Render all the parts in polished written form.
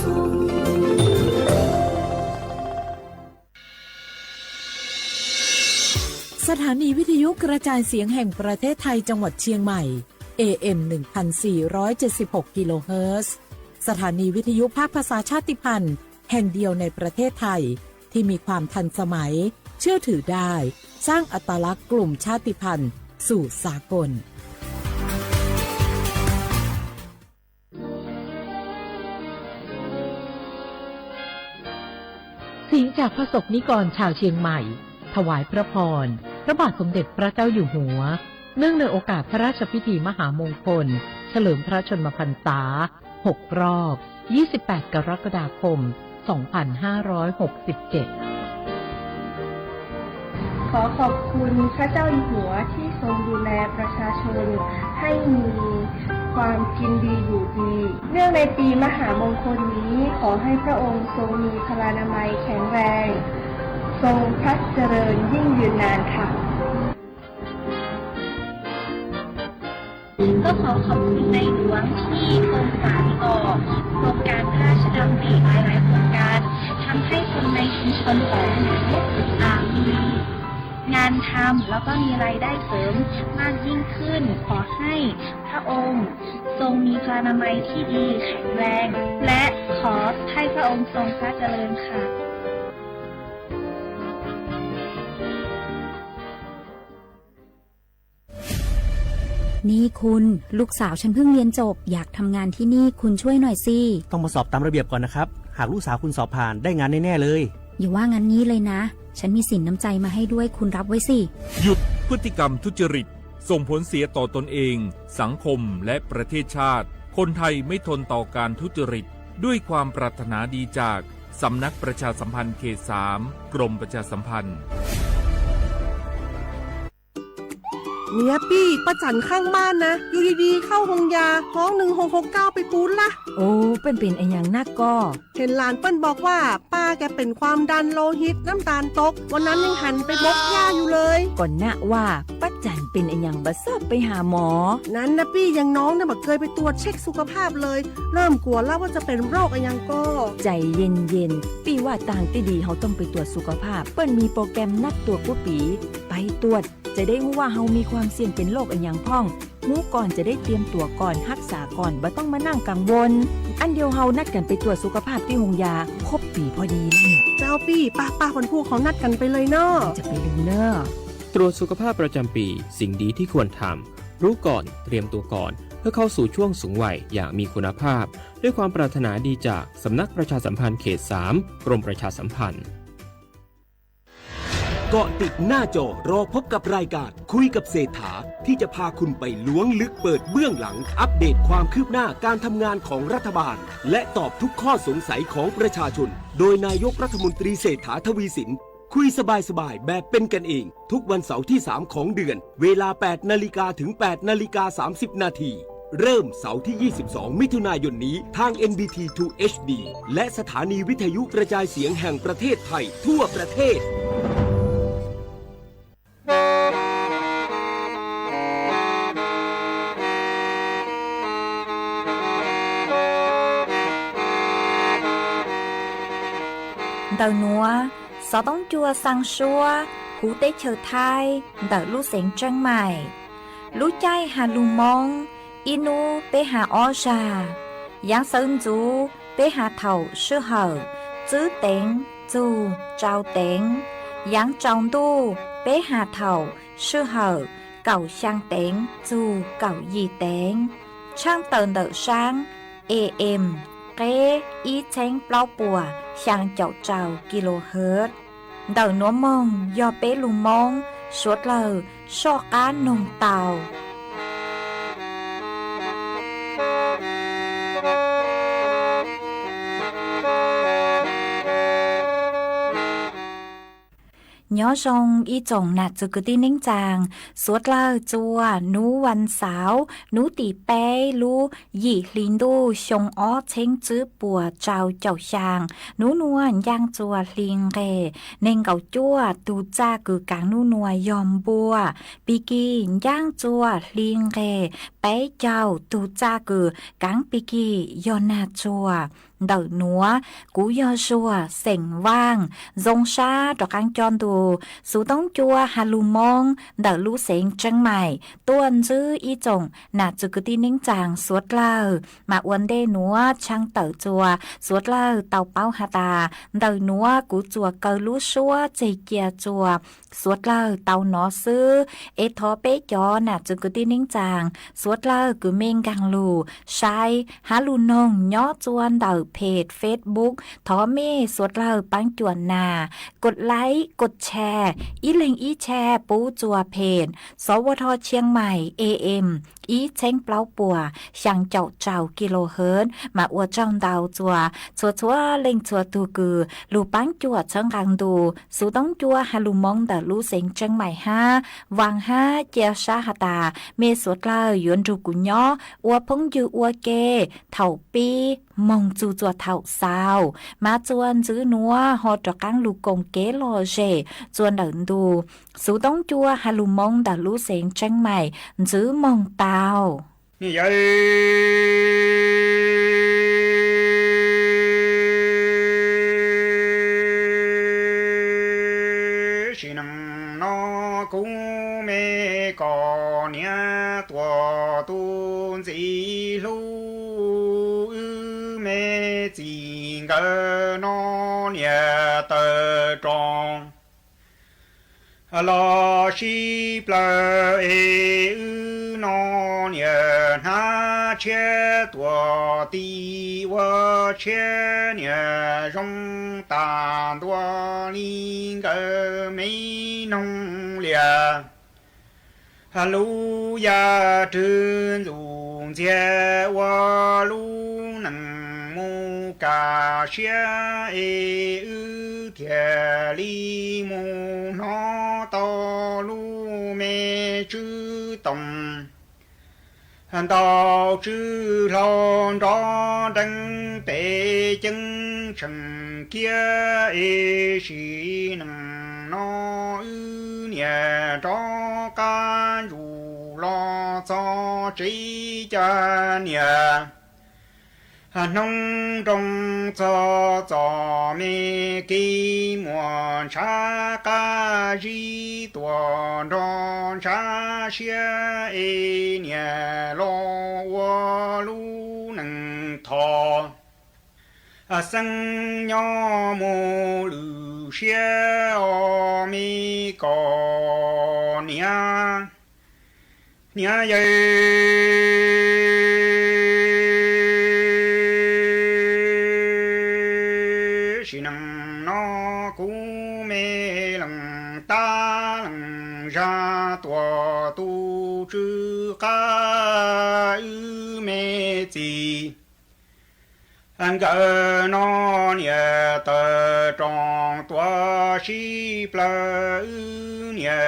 สถานีวิทยุกระจายเสียงแห่งประเทศไทยจังหวัดเชียงใหม่ AM 1476 กิโลเฮิรตซ์สถานีวิทยุภาคภาษาชาติพันธุ์แห่งเดียวในประเทศไทยที่มีความทันสมัยเชื่อถือได้สร้างอัตลักษณ์กลุ่มชาติพันธุ์สู่สากลเสียงจากพระสงฆ์นิกรชาวเชียงใหม่ถวายพระพรพระบาทสมเด็จพระเจ้าอยู่หัวเนื่องในโอกาสพระราชพิธีมหามงคลเฉลิมพระชนมพรรษา6 รอบ 28 กรกฎาคม 2567 ขอขอบคุณพระเจ้าอยู่หัวที่ทรงดูแลประชาชนให้มีความกินดีอยู่ดีเนื่องในปีมหามงคลนี้ขอให้พระองค์ทรงมีพลานามัยแข็งแรงทรงพระเจริญยิ่งยืนนานค่ะก็ขอขอบคุณในหลวงที่ทรงสานต่อโครงการพระราชดำริหลายๆโครงการทำให้คนในชุมชนของหนูมีงานทำแล้วก็มีรายได้เสริมมากยิ่งขึ้นขอให้พระองค์ทรงมีพลานามัยที่ดีแข็งแรงและขอให้พระองค์ทรงพระเจริญค่ะนี่คุณลูกสาวฉันเพิ่งเรียนจบอยากทำงานที่นี่คุณช่วยหน่อยสิต้องมาสอบตามระเบียบก่อนนะครับหากลูกสาวคุณสอบผ่านได้งานแน่ๆเลยอย่าว่างั้นนี้เลยนะฉันมีสินน้ำใจมาให้ด้วยคุณรับไว้สิหยุดพฤติกรรมทุจริตส่งผลเสียต่อตนเองสังคมและประเทศชาติคนไทยไม่ทนต่อการทุจริตด้วยความปรารถนาดีจากสำนักประชาสัมพันธ์เขต 3 กรมประชาสัมพันธ์เนี่ยปี้ป้าจันข้างบ้านนะอยู่ดีๆเข้าห้องยาห้อง1669ไปปูนละโอ้เป็นไอ้อย่างนักก็เห็นหลานเปิ้นบอกว่าป้าแกเป็นความดันโลหิตน้ำตาลตกวันนั้นยังหันไปบกยาอยู่เลยก่อนนะว่าป้าจันเป็นไอ้อย่างบัดซอบไปหาหมอนั้นนะปี้ยังน้องนะบักเคยไปตรวจเช็คสุขภาพเลยเริ่มกลัวแล้วว่าจะเป็นโรคอะไรยังก็ใจเย็นๆปี้ว่าต่างที่ดีเขาต้องไปตรวจสุขภาพเปิ้นมีโปรแกรมนัดตรวจกุปีไปตรวจจะได้รู้ว่าเฮามีความเสี่ยงเป็นโรคอะไรอย่างพ่องรู้ก่อนจะได้เตรียมตัวก่อนรักษาก่อนบ่ต้องมานั่งกังวลอันเดียวเฮานัดกันไปตรวจสุขภาพที่โรงยาครบปีพอดีแล้วเนี่ยเจ้าปี้ป้าคนผู้เขานัดกันไปเลยเนาะจะไปดูเนาะตรวจสุขภาพประจำปีสิ่งดีที่ควรทำรู้ก่อนเตรียมตัวก่อนเพื่อเข้าสู่ช่วงสูงวัยอย่างมีคุณภาพด้วยความปรารถนาดีจากสำนักประชาสัมพันธ์เขต 3 กรมประชาสัมพันธ์เกาะติดหน้าจอรอพบกับรายการคุยกับเศรษฐาที่จะพาคุณไปล้วงลึกเปิดเบื้องหลังอัปเดตความคืบหน้าการทำงานของรัฐบาลและตอบทุกข้อสงสัยของประชาชนโดยนายกรัฐมนตรีเศรษฐาทวีสินคุยสบายๆแบบเป็นกันเองทุกวันเสาร์ที่3ของเดือนเวลา 8 นาฬิกาถึง 8 นาฬิกา 30 นาทีเริ่มเสาร์ที่ 22 มิถุนายนนี้ทาง NBT 2 HD และสถานีวิทยุกระจายเสียงแห่งประเทศไทยทั่วประเทศĐầu núa, gió tống chua sang xua, hú tế chờ thai, đợi lũ xén trăng mải. Lũ chay hà lù mong, inu bế hà o trà. Giáng sơn chú, bế hà thầu sư hở, chữ tên, chú, trao tên. Giáng trọng tu, bế hà thầu sư hở, cầu sang tên, chú, cầu gì tên. Trang tờn đợi sáng, AM, kế, ý chánh bao bùa, sang chậu trào kHz. Đầu núa mông do bế lù mông, suốt lờ, so cá nông tàu. Nhớ rong y chồng nạt từ cái tin nính chàng, suốt lơ chua, nú văn sáo, nú tỉ bê, lú dị linh đu, xông ó chênh chữ bùa trào chậu chàng, nú nuôn giang chua linh ghê, nên gạo chua tù cha cử cảng nú nuà yòm bùa, bì kỳ giang chua linh ghê, bé chào tù cha cử cảng bì kỳ yò nà chua. đỡ núa cú yo xua sẻng vang dông xa trọ căng tròn tù sú tông chua hà lù mong đỡ lú sẻng chân mày tuôn dư y chồng nà chư cứ tin nính chàng suốt lờ mà uốn đê núa trăng tở chùa suốt lờ tàu bao hà tà đỡ núa cú chùa cờ lú xua chê kia chùa suốt lờ tàu nó sư ế thó bế chó nà chư cứ tin nính chàng suốt lờ cứ mênh găng lù sai há lù nông nhó chuan đỡเพจ Facebook ท้อเม่สวดเล่าปังจวนนากดไลค์กดแชร์อีลิงอีแชร์ปูจัวเพจสวทเชียงใหม่ AM อีเช้งเปล่าปัวช่างเจ้าเจ้ากิโลเฮิรตซ์มาอวดจ้องดาวจัวชัวเล่งชัวตูกือลูปังจวดเชิงกังดูสูต้องจัวฮาลูมองแต่ลูเซ็งเชียงใหม่5วาง5เจียชาหตาเมสวดเล่ายวนรูกุญย่ออวพงยูอวเกเถ่าปีมองจูจัวเถ่าซาวมาจวนจื้อนัวฮอดจกังลูกงเกโลเจจวนเดินดูสูต้องจัวฮาลูมองแต่ลูเซ็งเชียงใหม่จื้อมองตานี่ยัยสินังนอกูเมกอเนียตัวตุนสีลูเมจิงเกนอเนียเตจงลอชีเปลเอนอนเยหาเชตัวตีว่าเชเนี่ยจงตาตัวลิงเกไม่นงเลียฮัลโหลยาจืนจุงเจว่าลูนังมูกาเชียเอเทียลีมูนอตอลูเมจื้อตง道之lòng đó đăng tế chân trần kia ê sĩ nâng nó ư nhẹ cho ca rù lo cho trí cha nhẹ nông trong cho mê kỳ mùa cha ca di tuần cho cha xia ê nhẹ lo wo lu nâng thọ sân nho mô lù xia o mê cò nia nia dây ra tua tu chư ca ư mê chi anh gỡ nó nhẹ tờ tròn tua si plơ ư nhẹ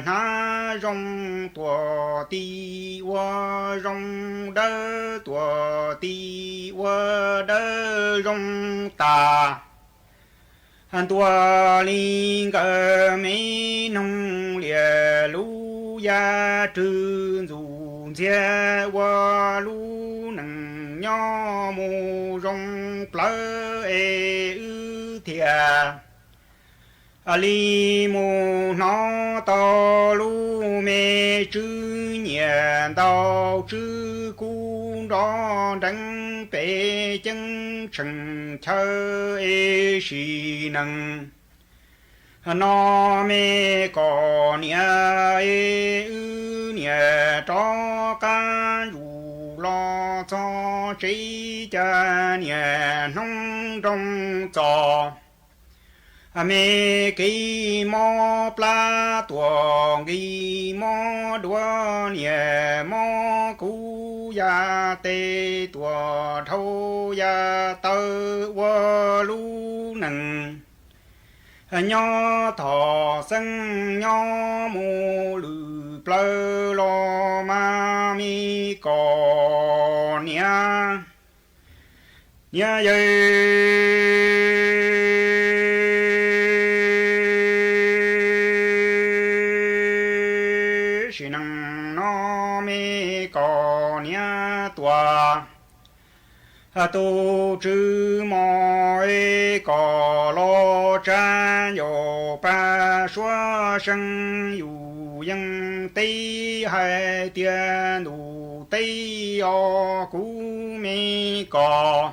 na rong tua ti wa rong đơ tua ti wa đơ rong ta anh tua linh cơ mấy nông lìa lú ya trư dù chia qua lú nằng nho mù rong plơ ê ư thìa li mù nó to lú mê trư nhẹ đau trư cu đó đánh bể chân trần thơ ê xì nâng nó mê có nia ê ư nia cho ca rù lo cho trí cha nia nông trong trò mê kỳ mò pla tuồng kỳ mò đua nia mò cú ya tê tua thâu ya tơ wo lu nâng nho thọ sân nho mù lù plơ lo ma mi cò nia nia dây sĩ năng nó mi cò nia tua tổ chữ mọi có lo tranh yo ba xóa sinh yu yang tây hai tiền đủ tây o cú mi có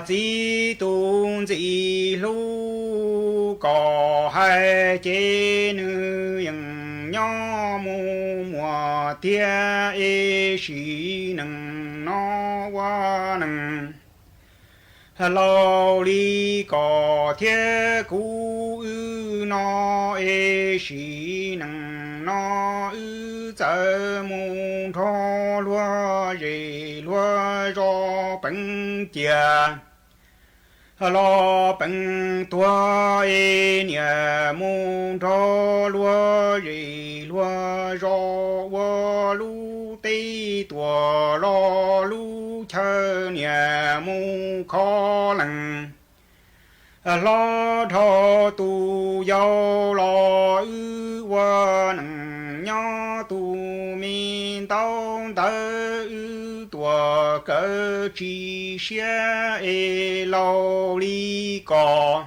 chỉ tôn chỉ lu có hai chế nữ yang nhỏ mùa tia e sĩ nâng nó qua nâng lâu li có thế cú ư nó e sĩ nâng nó ư giờ mùng thọ lúa rì lúa rò bánh chè lo bánh tua e nhà mùng thọ lúa rì lúa rò wo lu tây tua lo lu chờ nhà mùng khó lằng lo thọ tu yêu lo ư wa nằng nhỏ tu min tao tơ ư tua cơ chi xia e lo li co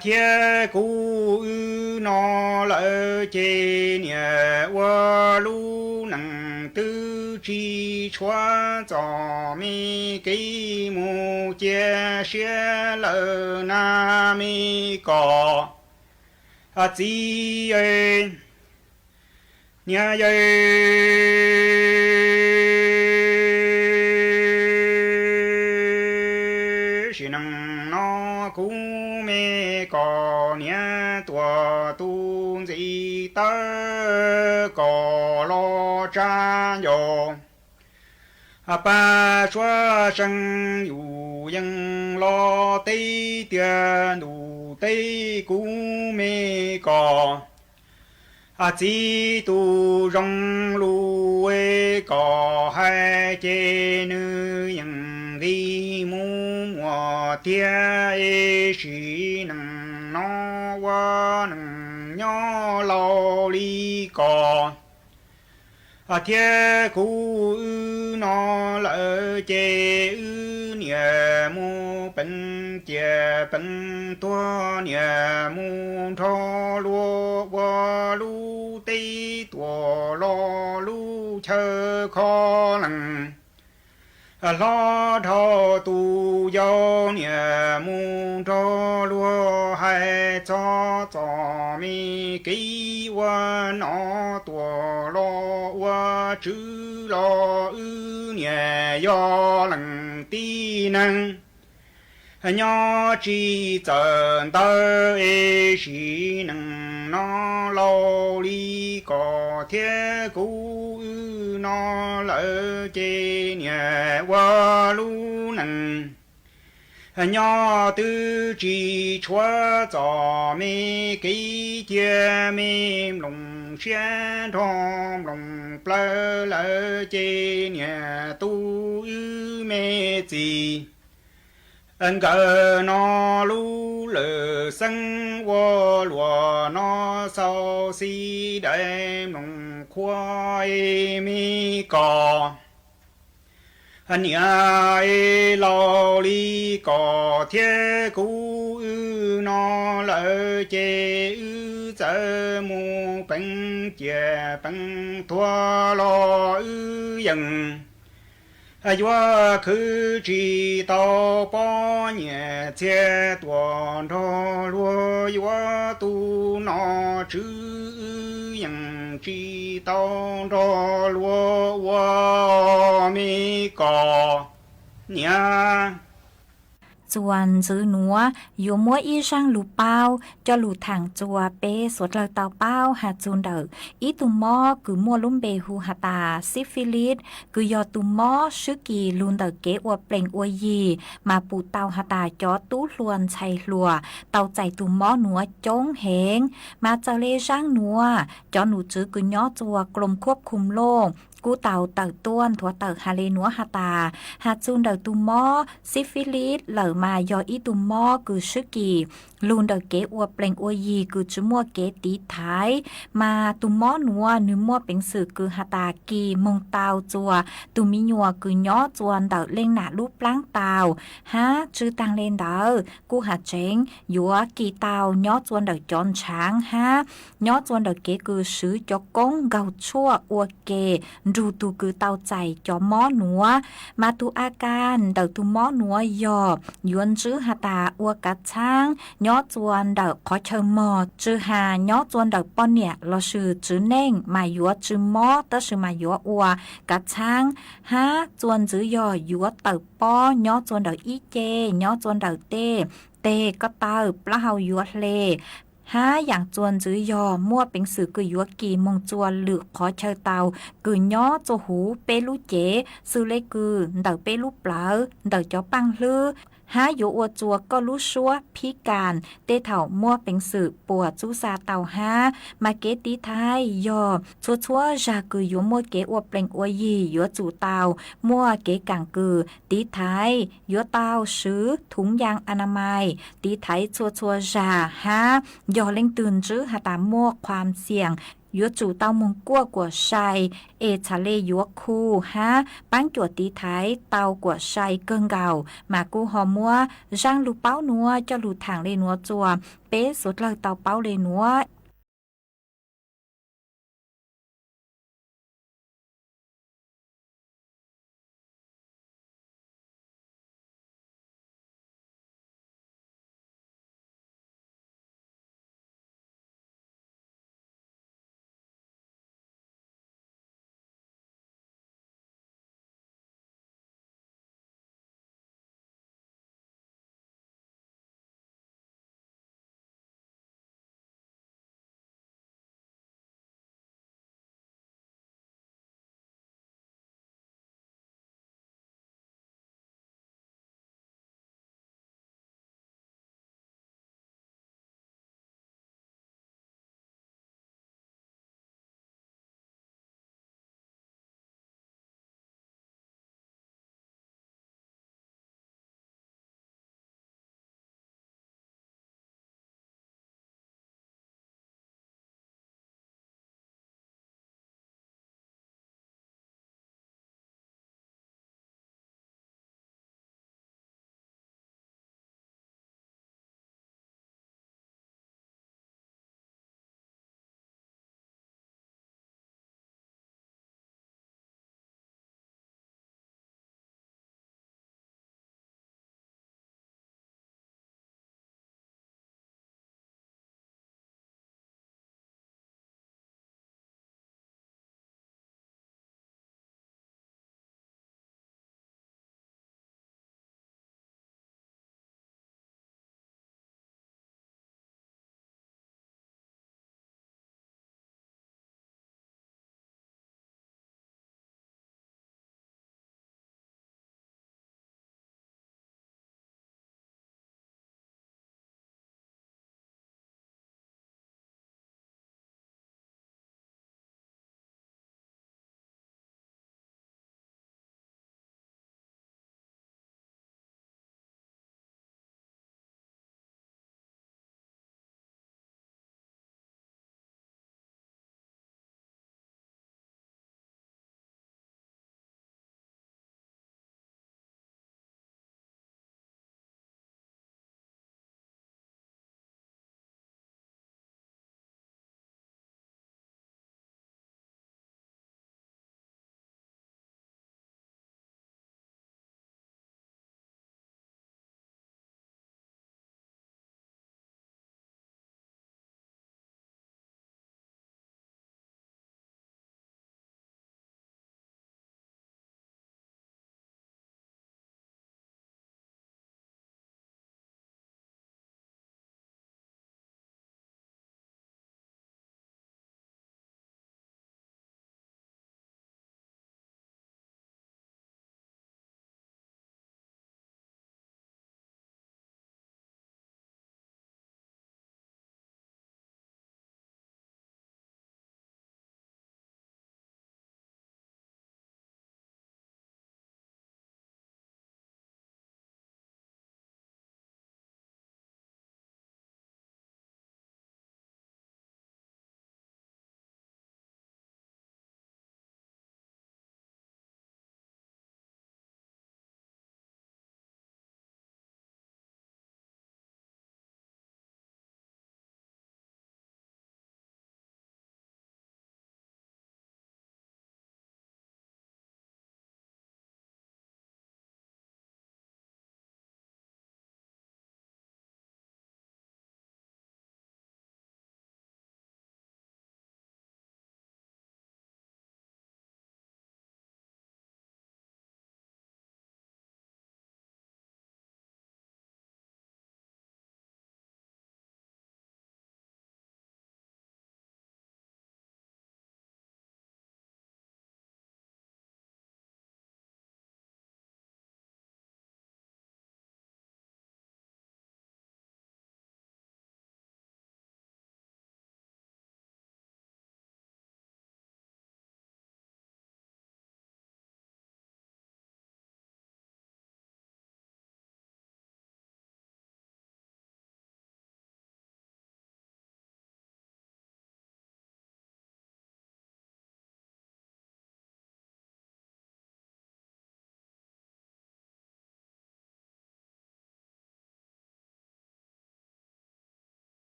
thiên cú ư nó lỡ chế nhà wa lu nằng tư chi choa cho mi cái mu chia sẻ lỡ na mi có chỉ ơi nhà ơi chỉ năng nó cũng mê có nhà tua tu gì tớ có lo cha yo ba xóa sinh yu yang lo tây tiền đủ tây cũng mê có chỉ tu rong lu e có hai chế nữ yang đi mu mùa tia e sĩ nằng nó qua nằng nhỏ lo li có thiên cú ư nó lỡ chế ư nhà mu bánh chè bánh tua nhà mu thọ lúa qua lu tây tua lo lu chờ khó lằng lo thọ tu yêu nhà mu thọ lúa hai cho mi kỹ qua nó tua lo qua chữ lo ư nhà yo lằng ti năng nhỏ chỉ chân tơ e sĩ năng nó lo li có thế cú ư nó lỡ chế nhà qua lu năng nhỏ tư chỉ chúa cho mi kỹ chia mi lồng xe thom lồng plơ lỡ chế nhà tu ư mê gì anh cờ nó lu lờ sân wo lùa nó sau si đem nồng khoai mi cò anh nhà e lo li cò thế cú ư nó lỡ chế ư giờ mu bánh chè bánh thua lo ư dần yo cứ chỉ tao bỏ nhẹ che tuần thọ lúa yo tu nó chữ yang chỉ tao thọ lúa wa mi có nhà ส่วนซื้อหนัวอยู่มัวอีช่างลูเป้าจะลูถังจัวเปสวดเราเตาเป้าหาจูนเดออีตุมอคือมัวลุ่มเบหูหาตาซิฟิลิสคือยอตุมอซึกีลุนเดอเกอวเปล่งอวยยีมาปูเตาหาตาจอตู้ลวนชัยลัวเตาใจตุมอหนัวจงเหงมาเจเลช่างหนัวจอหนูจื้อคือย้อจัวกลมควบคุมโลก กูเต่าเต่าต้วนถั่วเต่าฮาเลนัวฮาตาฮาจูนเต่าตุมอซิฟิลิสเหล่ามายออีตุมอคือซึกีลูนเต่าเกอวเปลงอวยีคือจุมัวเกตีท้ายมาตุมอนัวนึมัวเป็นสื่อคือฮาตากีมงเตาจัวตุมิญัวคือย้อจวนเต่าเล่งหนารูปล้างเตาฮะจื้อตังเลนเต่ากูหาเจงยัวกีเตาย้อจวนเต่าจอนช้างฮะย้อจวนเต่าเกคือซื้อจอกงเกาชั่วอวเกรูตูคือเตาใจจอมอหนัวมาตูอาการเต่าตุมอหนัวยอบยวนจื้อฮาตาอวกัดช้างย้อจวนเต่าขอเชิงมอจื้อหาย้อจวนเต่าป้อนเนี่ยเราชื่อจื้อเน่งมายัวจื้อมอตะชื่อมายัวอวกัดช้างฮะจวนจื้อยอยัวเต่าป้อย้อจวนเต่าอีเจย้อจวนเต่าเต้ก็เต่าปลาเฮายัวเลฮะอย่างจวนจื้อยอมั่วเป็นสื่อกุยัวกีมงจวนหรือขอเชอเตากุย้อโจหูเปลูเจซื้อเลกือเต่าเปลูเปล่าเต่าจอปังลือหาอยู่อวจัวก็รู้ชัวพิการเตเถ่ามั่วเป็นสื่อปวดจูซาเต่าหามาเกตีไทยยอชัวจากืออยู่มั่วเกอวเปล่งอวยียัวจูเตามั่วเกกังกือตีไทยยัวเตาซื้อถุงยางอนามัยตีไทยชัวจาหายอเล่งตื่นจื้อหาตามมั่วความเสี่ยงยัวจู่เต้ามงกัวกว่าชัยชาเลยัวคูฮะปั้นจวดตีไทยเตากว่าชัยเกิงเก่ามากูหอมัวร่างลูเป้านัวจะหลุดทางเลนัวจัวเป๊ะสุดเลยเตาเป้าเลนัว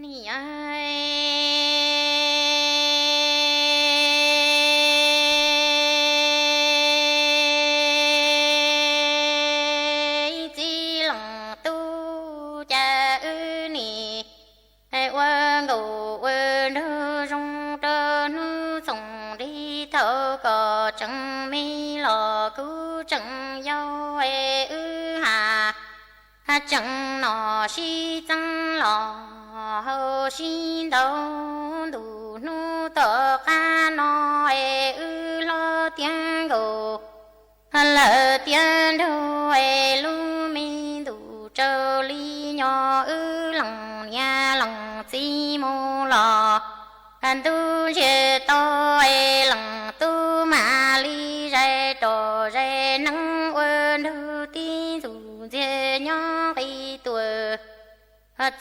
你哎。chẳng mi lò cứu chẳng yêu ê ư hà chẳng nọ si chẳng lò hô si đâu đủ nu tờ ca nọ ê ư lo tiếng gồ lỡ tiếng đâu ê lu mi đủ trâu li nhỏ ư lòng nhà lòng si mô lò tu chế to ê lòng tu mà li rê trò rê nắng ơn hư tí dù dê nhỏ khi tuổi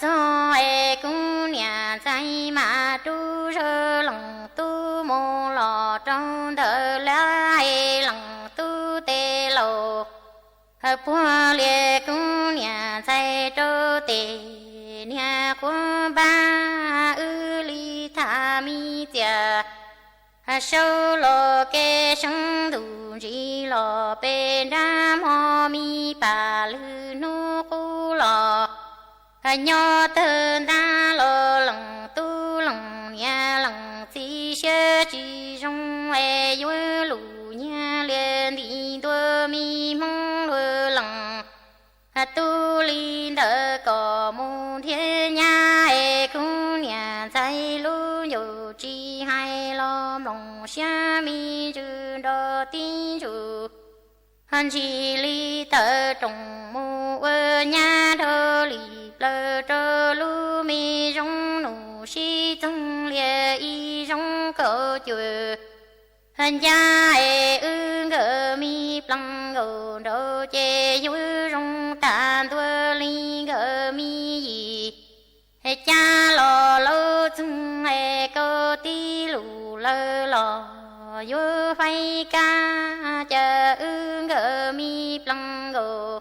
cho ê cũng nhà say mà tu rơ lòng tu mô lò trong thờ lá ê lòng tu tê lầu bùa liê cũng nhà say trô tê nhà của ba ư li tha mi tia sâu lo kê sông đủ chỉ lo bên đam ho mi bà lư nu cu lo nhỏ thân ta lo lòng tu lòng nhà lòng si sơ chỉ trong e vui lù nhà liền đi đua mi mong đua lòng tu li đỡ có môn thiên nhà e cũng nhà say lu nhiều chi hay lo lòng xa mi chữ đo tin chữ hắn chỉ li tờ trồng mù ở nhà thơ li lơ trơ lu mi trong nụ si trong lia y trong cỡ chữ hắn cha e ư ngờ mi plăng ngờ đô chê vui trong tàn tua li ngờ mi gì cha lo lơ chung e cơ tí lù lơ lò vô phay ca chờ ư ngờ mi plăng ngờ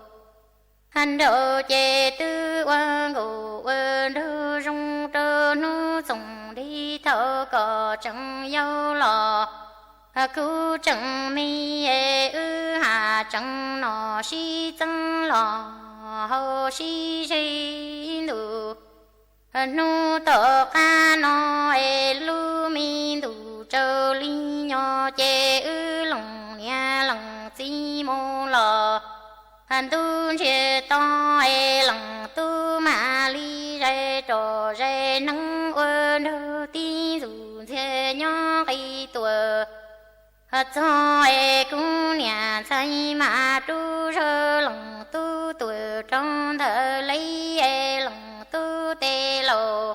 hành độ chê tư qua ngờ ơn đơ trong trơ nu sống đi thở cỏ chẳng yêu lò cứu chẳng mi e ư hà chẳng nọ si chẳng lò hô si si nụ nu tờ ca nọ e lu mi đủ trơ li nhỏ chê ư lòng nhà lòng si mô lò tu chê to e lòng tu mà li rê trò rê nắng ơn đơ tí dù chê nhỏ khi tuổi cho e cũng nhà say mà tu rơ lòng tu tuổi trong thờ lấy e lòng tu tê lồ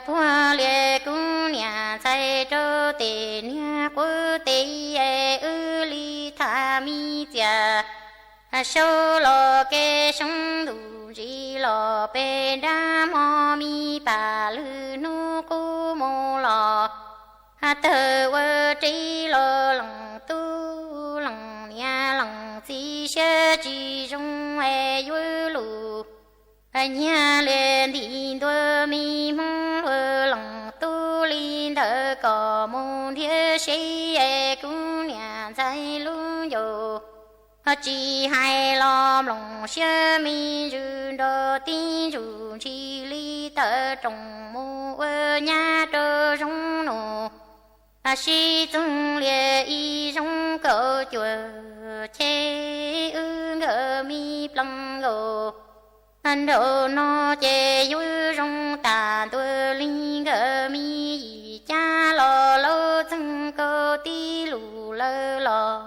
bùa liê cũng nhà say trơ tê nhà của tê e ư li tha mi tia sâu lò kê sông đủ chỉ lò bê đam ho mi bà lư nu cu mô lò thơ quơ trí lò lòng tu lòng nhà lòng si sơ chỉ trong e vui lù nhà liền đi đua mi mong lòng tu linh thơ có môn thiết sĩ e cũng nhà say luôn dồ chỉ hay lo lòng sơ mi rư đô tin rù chi li thơ trồng mô nhà trơ trong nụ si tung liê y trong cỡ chùa chê ư ngờ mi plăng gồ anh độ nó chê vui trong tà tuổi linh ngờ mi gì cha lò lô chân cơ tí lù lơ lò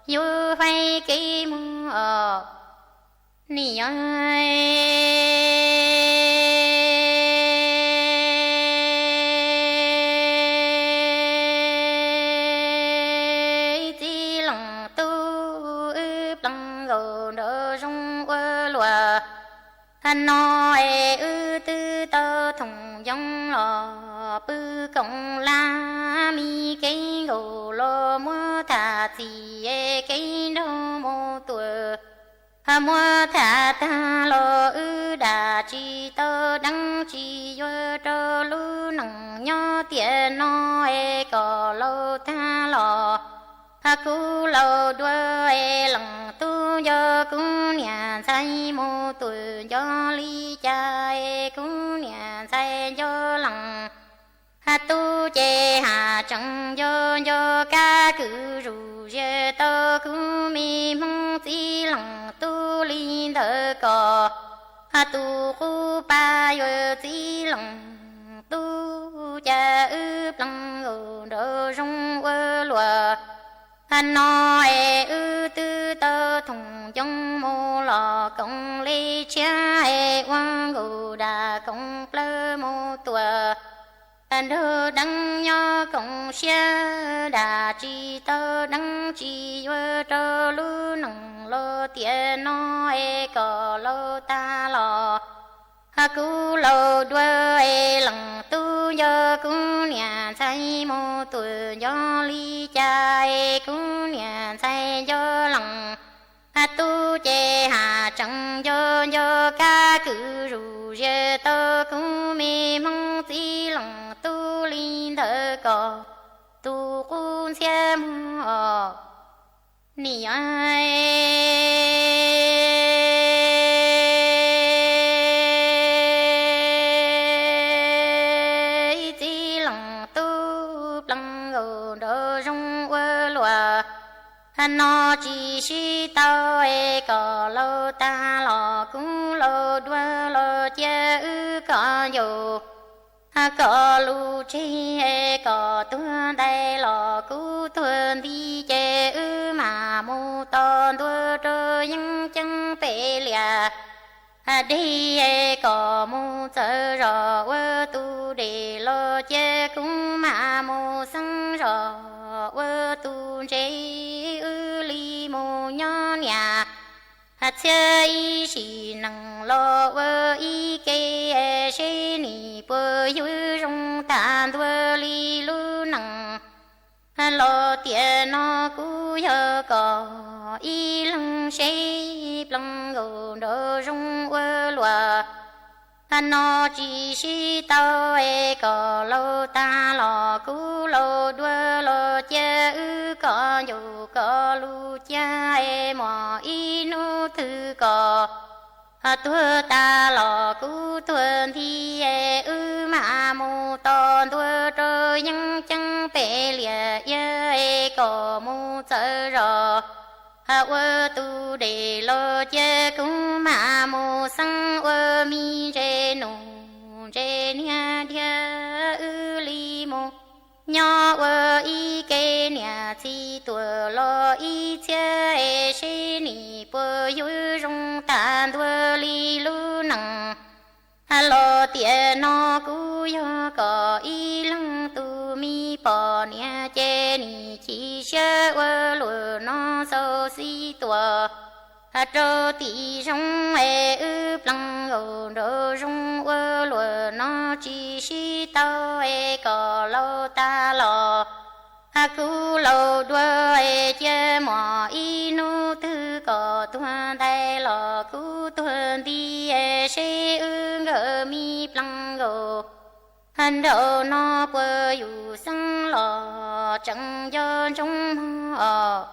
vui phay kì mù nì ơi nó e ư tư tơ thùng giống lò bư công la mi cây gồ lô mua thà thì e cây đâu mô tuổi mua thả ta lo ư đà chi tơ đăng chi yo trơ lu nằng nhớ tiền nó e cò lâu ta lo cú lâu đua e lằng tu yo cú nhà say mô tuổi yo ly cha e cú nhà say yo lằng tu chê hà chẳng yo ca cứ rù dê tơ cú mi mong chi lằng tu ly thơ cò tu khu ba yo chi lằng tu cha ướp lằng ngô đô rong quơ lùa nó e ư tư tơ thùng trong mô lò công ly cha e quang ngô đà công plơ mô tùa đơ đăng nho công xe đà chi tơ đăng chi vơ trơ lu nằng lô tiền nó e cò lô ta lò cú lô đua e lằng tu yo cú nhà say mô tuổi yo ly cha e cú nhà say yo lằng tu chê hà chẳng yo ca cứ rù dê tơ cú mi mong chi lằng tu ly thơ cò tu cú xe mô ni ai nó chỉ si tao e cò lô ta lò cũng lô đua lô chê ư cò dù cò lu chi e cò tua đây lò cú thuần đi chê ư mà mu ton tua trơ những chân bể lìa đi e cò mu chơ rò quơ tu để lô chê cũng mà mu sân rò quơ tu chê mô nhớ nhà chơi y chỉ năng lo vơ y kê sẽ nỉ bơ yu rong tàn đua li lu năng lo tiền nó cú nhớ cò y lăng sẽ lăng gồ đô rong vơ lùa nó chỉ si tao e cò lâu ta lò cú lô đua lô chê ư cò dù cò lu cha e mò y nu thư cò tua ta lò cú thuần thi e ư mà mù ton tua trơ những chân bể lìa e cò mù chơ rò ua tu để lo chê cú mà mù sang ua mi rê nụ rê nia thia ư li mù nho ua y kê nia chi tua lo y chê e shê ni bơ yu rong tàn tua li lu năng lo tiền nó cú yo cò y lăng tu mi bò nia chê ni chi shê ua lùa nó sâu si tua trô tì rong e ư plăng gồ đô rong ua lùa nó chi si tao e cò lâu ta lò cú lâu đua e chê mò y nu thư cò tua đây lò cú tuần đi e shê ư ngờ mi plăng gồ đầu nó bơ yu sang lò chẳng do trong họ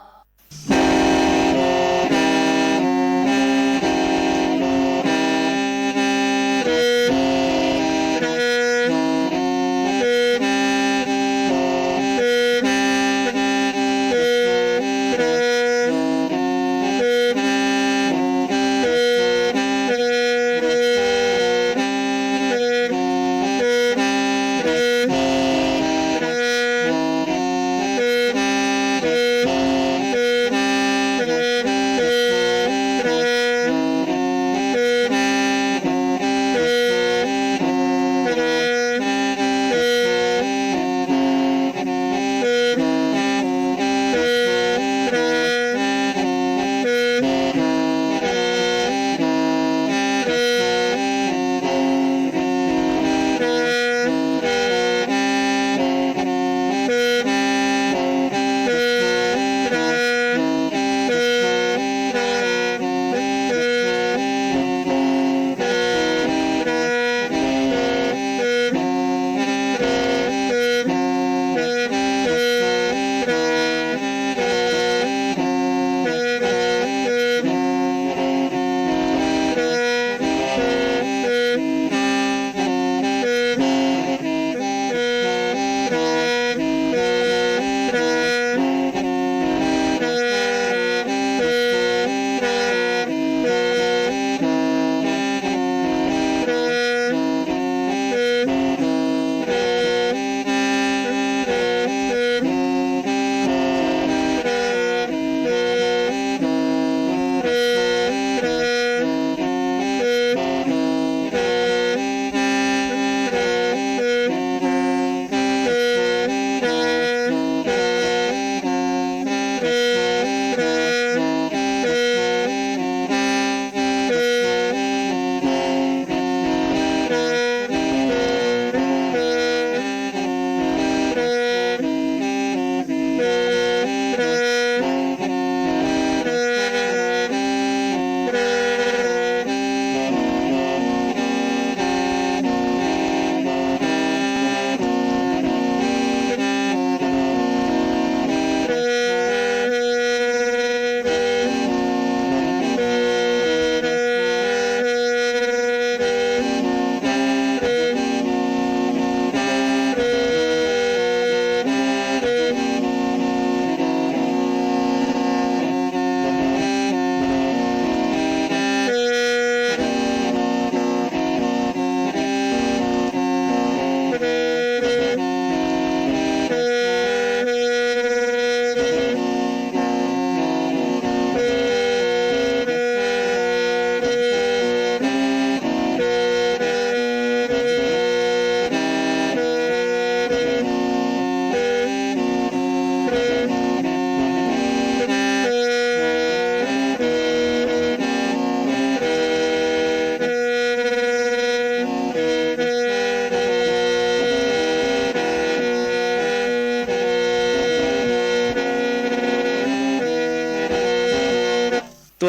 多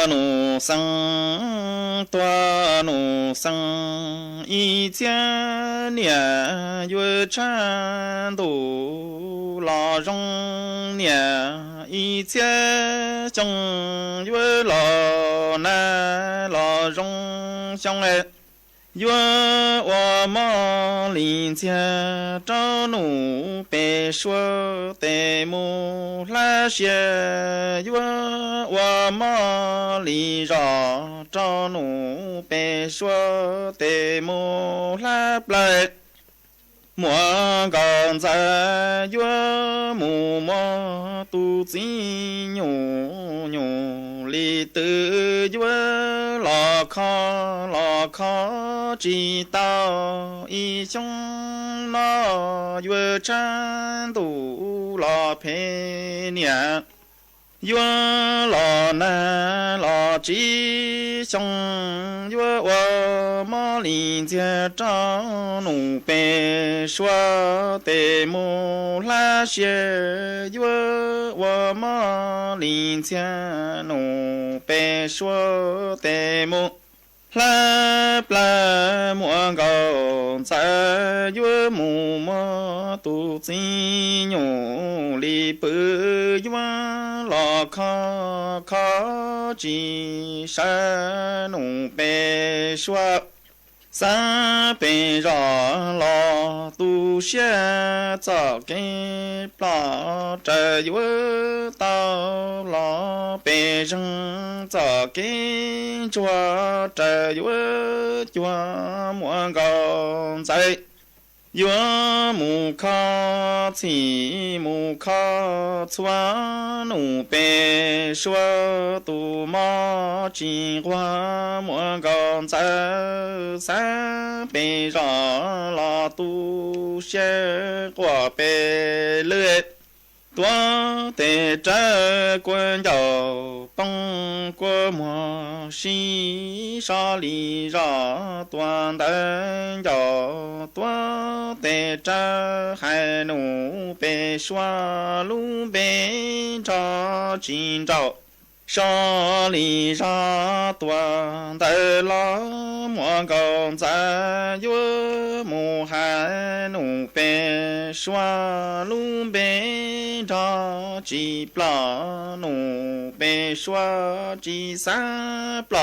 努生，多努生，一千年月产度老容年，一千正月老难老容相爱。愿我们林间朝怒白说的木来些，愿我们林上朝怒白说的木来来。莫刚在愿木莫肚子扭扭里的愿老靠知道一兄老愿战斗老陪年愿老难老吉祥愿我们林间张奴白说的木来些愿我们林间奴白说的木来来莫高在月木莫肚子扭里不愿老靠几山农白说三辈让老都先早给老这月到老辈人早给做这月月莫高在月木靠起木靠穿奴白说杜马金花莫高在三辈让老都先过白了多得这官要帮过莫西沙里让端灯要多得这海奴被刷路被照今朝沙里让端的老莫高在月木海奴被刷路被照几不奴被刷几三不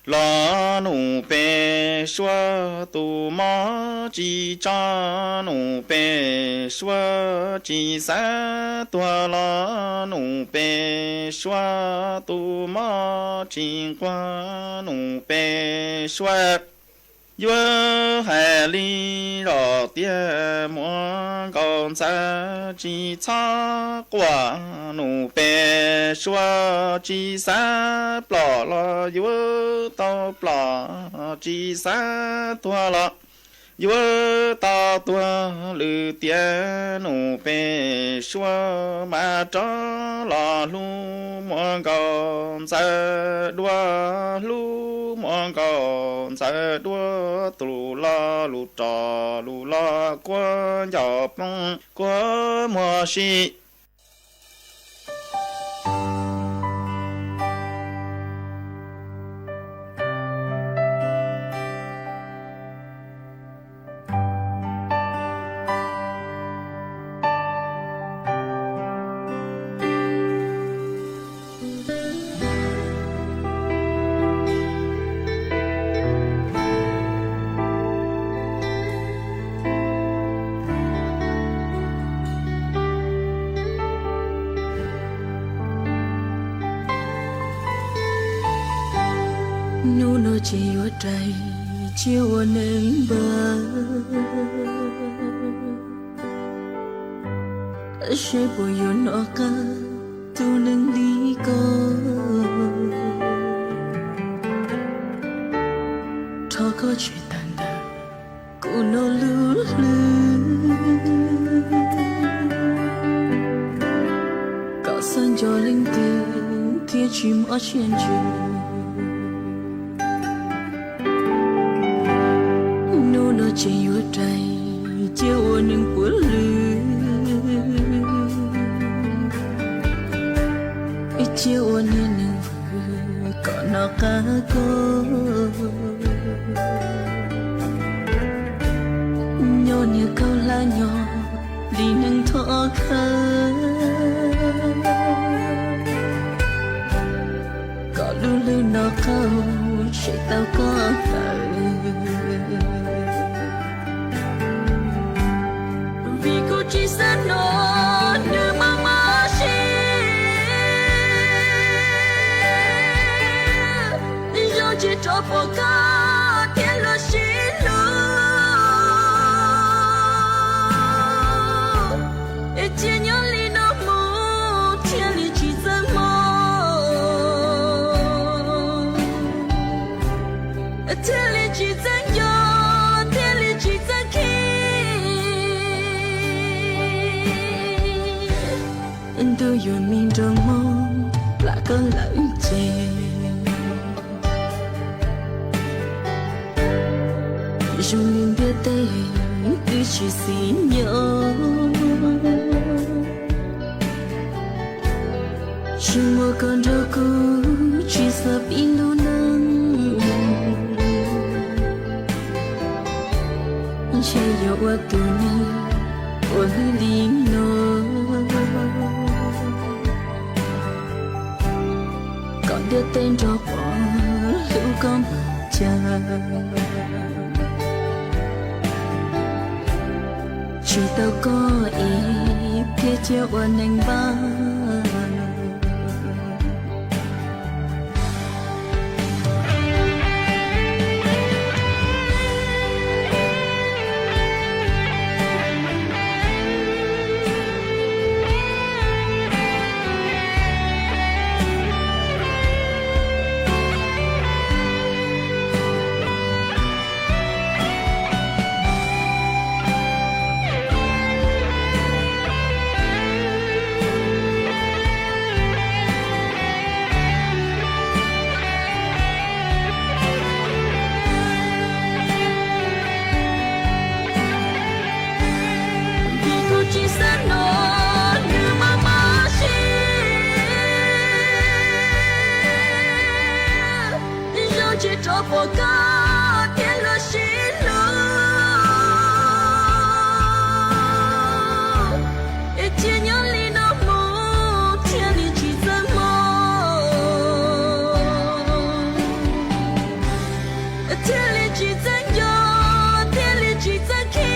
老奴被说杜马几张奴被说几三多老奴被说杜马几关奴被说愿海里绕点莫刚才几擦挂奴白说几三不了愿到不几三多了愿到多了点奴白说马张了路莫刚才多路莫刚才多路啦路扎路啦关要崩关莫西chỉ ở đây chiều nâng bờ sẽ bồi yêu nó cả tu nâng đi co thọ có chuyện tàn đà cô nó lú có san cho linh tiền thiên chim ở trên trường chỉ ở đây chiều nâng của lư chiều nâng có nó cá cô nhỏ như câu lá nhỏ đi nâng thọ khá có lưu lưu nó câu sẽ tao có thở vì cô chỉ sẽ nó như mama she yo chỉ cho phố ca thiên lo xin lo chỉ nhớ li nó mù thiên li chỉ dẫn mò thiên li chỉ dẫn yo thiên li chỉ dẫn tôi yêu mình trong mong là con lỡ chê dùng mình biết tay cứ chỉ xin nhớ chỉ một con đâu cũ chỉ sợ bị lâu nắng chỉ yêu qua tu ni qua đi nó còn đưa tên cho bỏ lưu con chờ chỉ tao có ý phía chiều ơn anh ba phố ca thiên lo xin lo chỉ nhớ li nó mù thiên li chỉ dẫn mò thiên li chỉ dẫn yo thiên li chỉ dẫn khi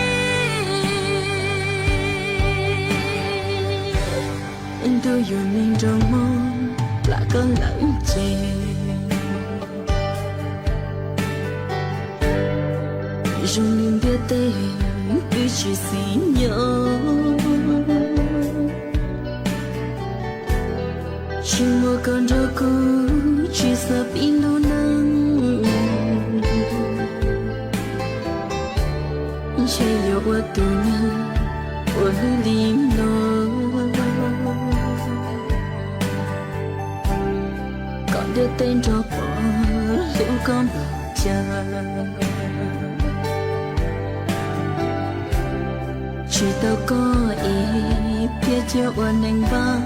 tôi yêu mình trong mong là con lỡ chê dùng niềm biết tay cứ chỉ xin nhớ chỉ một con rau cũ chỉ sợ bị lâu nắng chỉ yêu qua tu ni qua đi nó còn đưa tên cho bỏ lưu con chờ chỉ tao có ý phía chiều ơn anh ba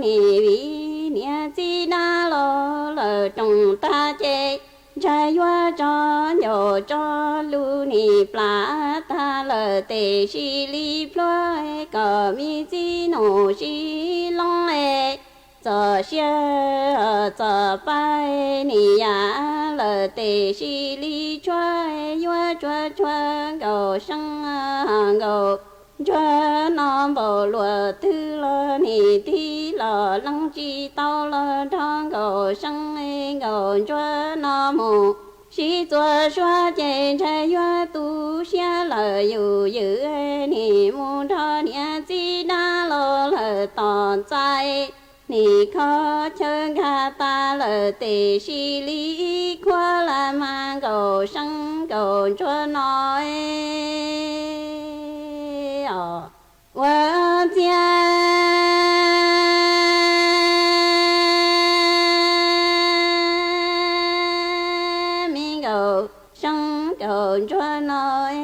nì vì nia chi na lo lờ trong ta chê trái hoa cho nhổ cho lu nì plá ta lờ tê xì li ploi cờ mi chi nổ xì long e giờ xe giờ bay nì ya lờ tê xì li choai hoa choa choa gầu sang gầu choa non bầu lúa tư lơ nì thi lơ lăng chi tao lơ thang gầu sang gầu choa non mù xí choa xoa chê chê hoa tu xia lờ yu yu nì mù thơ nia chi đa lơ lờ tòn trái nì khó chân ca ta lờ tê xì lý khoa là mang gầu sang gầu choa nói我家mi cầu sông cầu cho nói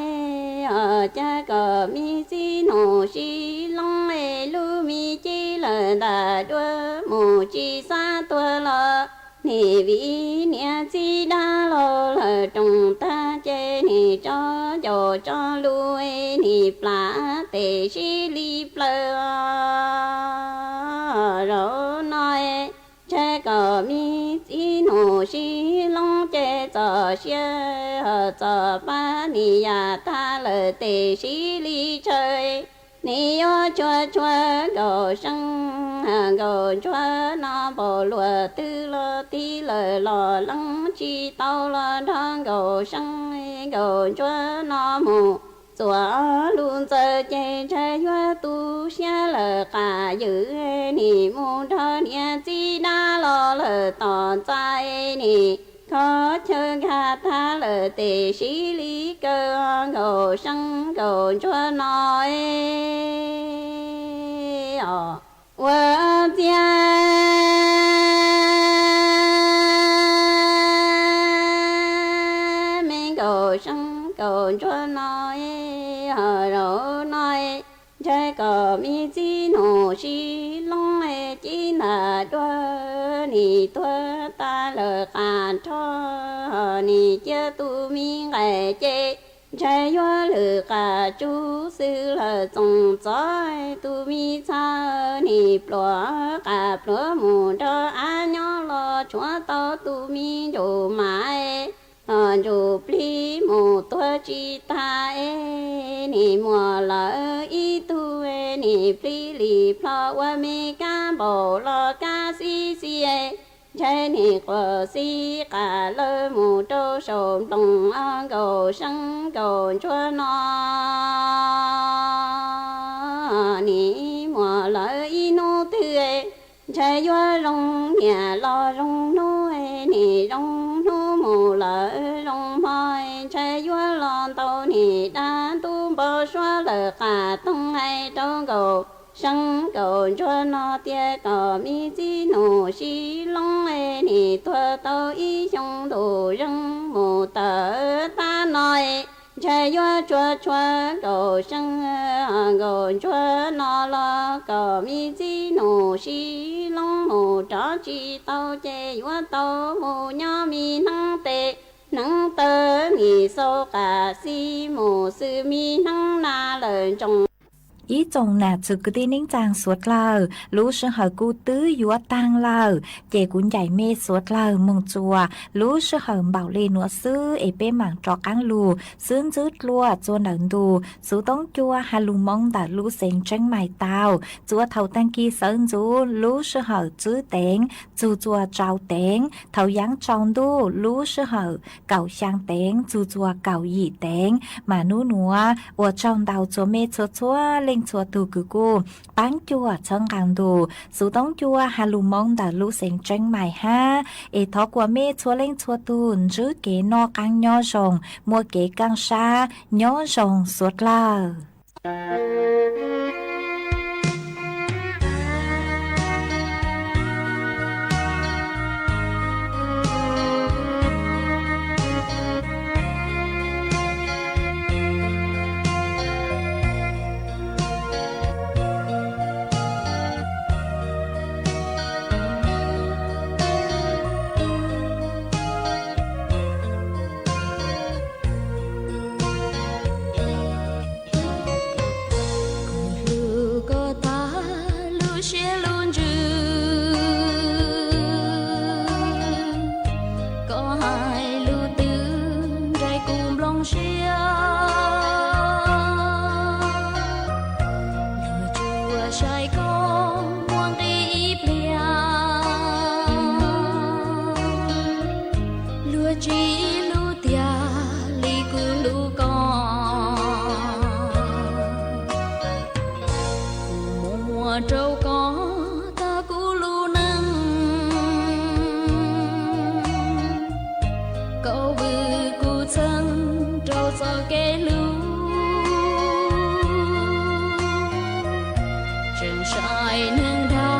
ở cha cầu mi si nổ si long lê lu mi chi lờ đà đua mù chi sa tua lờ nì vi nia chi đa lô lờ trong ta chê nì cho dồ cho lui nì plá tê xí li plơ rô nói chê cờ mi chi nô xí long chê giờ xê giờ ba nì ya ta lờ tê xí li chơi nì yo chua chua gò sang gò chua na bò lùa tư lơ tí lơ lò lăng chi tao lơ thang gò sang gò chua na mù chùa luôn giờ chê chê hoa tu xia lờ cả dữ nì mù thơ nia chi đa lò lờ tòn trái nì khó chơi gà tha lờ tê xí lý cơ gò sang gò chua nói我家mình cầu sang cầu cho nói rồi nói trái cầu mi chi nổ chi long lệ chi là đua nì tua ta lờ càn cho nì chưa tu mi ngày chê trái hoa lử cả chú sư lờ trồng trái tu mi cha nì plua cả plua mù cho anh nhỏ lo chúa tao tu mi dù mãi dù pli mù tua chi ta nì mùa lỡ y tu nì pli li plua wa mi ca bồ lo ca si si trái nì của si cả lơ mù trâu sầu đồng cầu sang cầu chua nó nì mùa lỡ y nô tươi trái hoa rong nhà lo rong nuôi nì rong nu mù lỡ rong môi trái hoa lon tàu nì đa tu bò xoa lỡ cả tung hay trâu cầu sang cầu cho nó tia cầu mi chi nổ xí long lê nì tua tàu y trong đồ răng mù tờ ta nói trái hoa chua chua cầu sang cầu chua nó lo cầu mi chi nổ xí long mù tró chi tàu chê hoa tàu mù nhỏ mi năng tơ mi sô cả si mù sư mi năng na lời trong ý chồng nà chữ cứ đi nính chàng suốt lờ lũ sư hở cu tứ dúa tang lờ chè cuốn dạy mê suốt lờ mừng chùa lũ sư hở bảo lê nụa sư ế bê mảng trọ cáng lù sướng dứt lùa chua nở đù sú tông chua hà lù mong đã lũ xanh tranh mài tàu chua thầu tăng kỳ sơn dũ lũ sư hở chữ tên chù chua trao tên thầu giáng tròn đu lũ sư hở cậu sang tên chù chua cậu dị tên mà nú nụa ua trong đào chua mê chua chua lên chùa tu cử cô bán chùa chân càng đồ số tống chùa hà lù mong đã lũ xanh tranh mài ha ê thó của mê chùa lên chùa tu giữ kế no càng nhỏ rồng mua kế càng xa nhỏ rồng suốt là Sài Gòn muôn đi bia lúa chi lúa tia li cu lúa con mùa trâu có ta cu lúa nắng câu bự cu chân trâu cho cái lúa Sài nương đá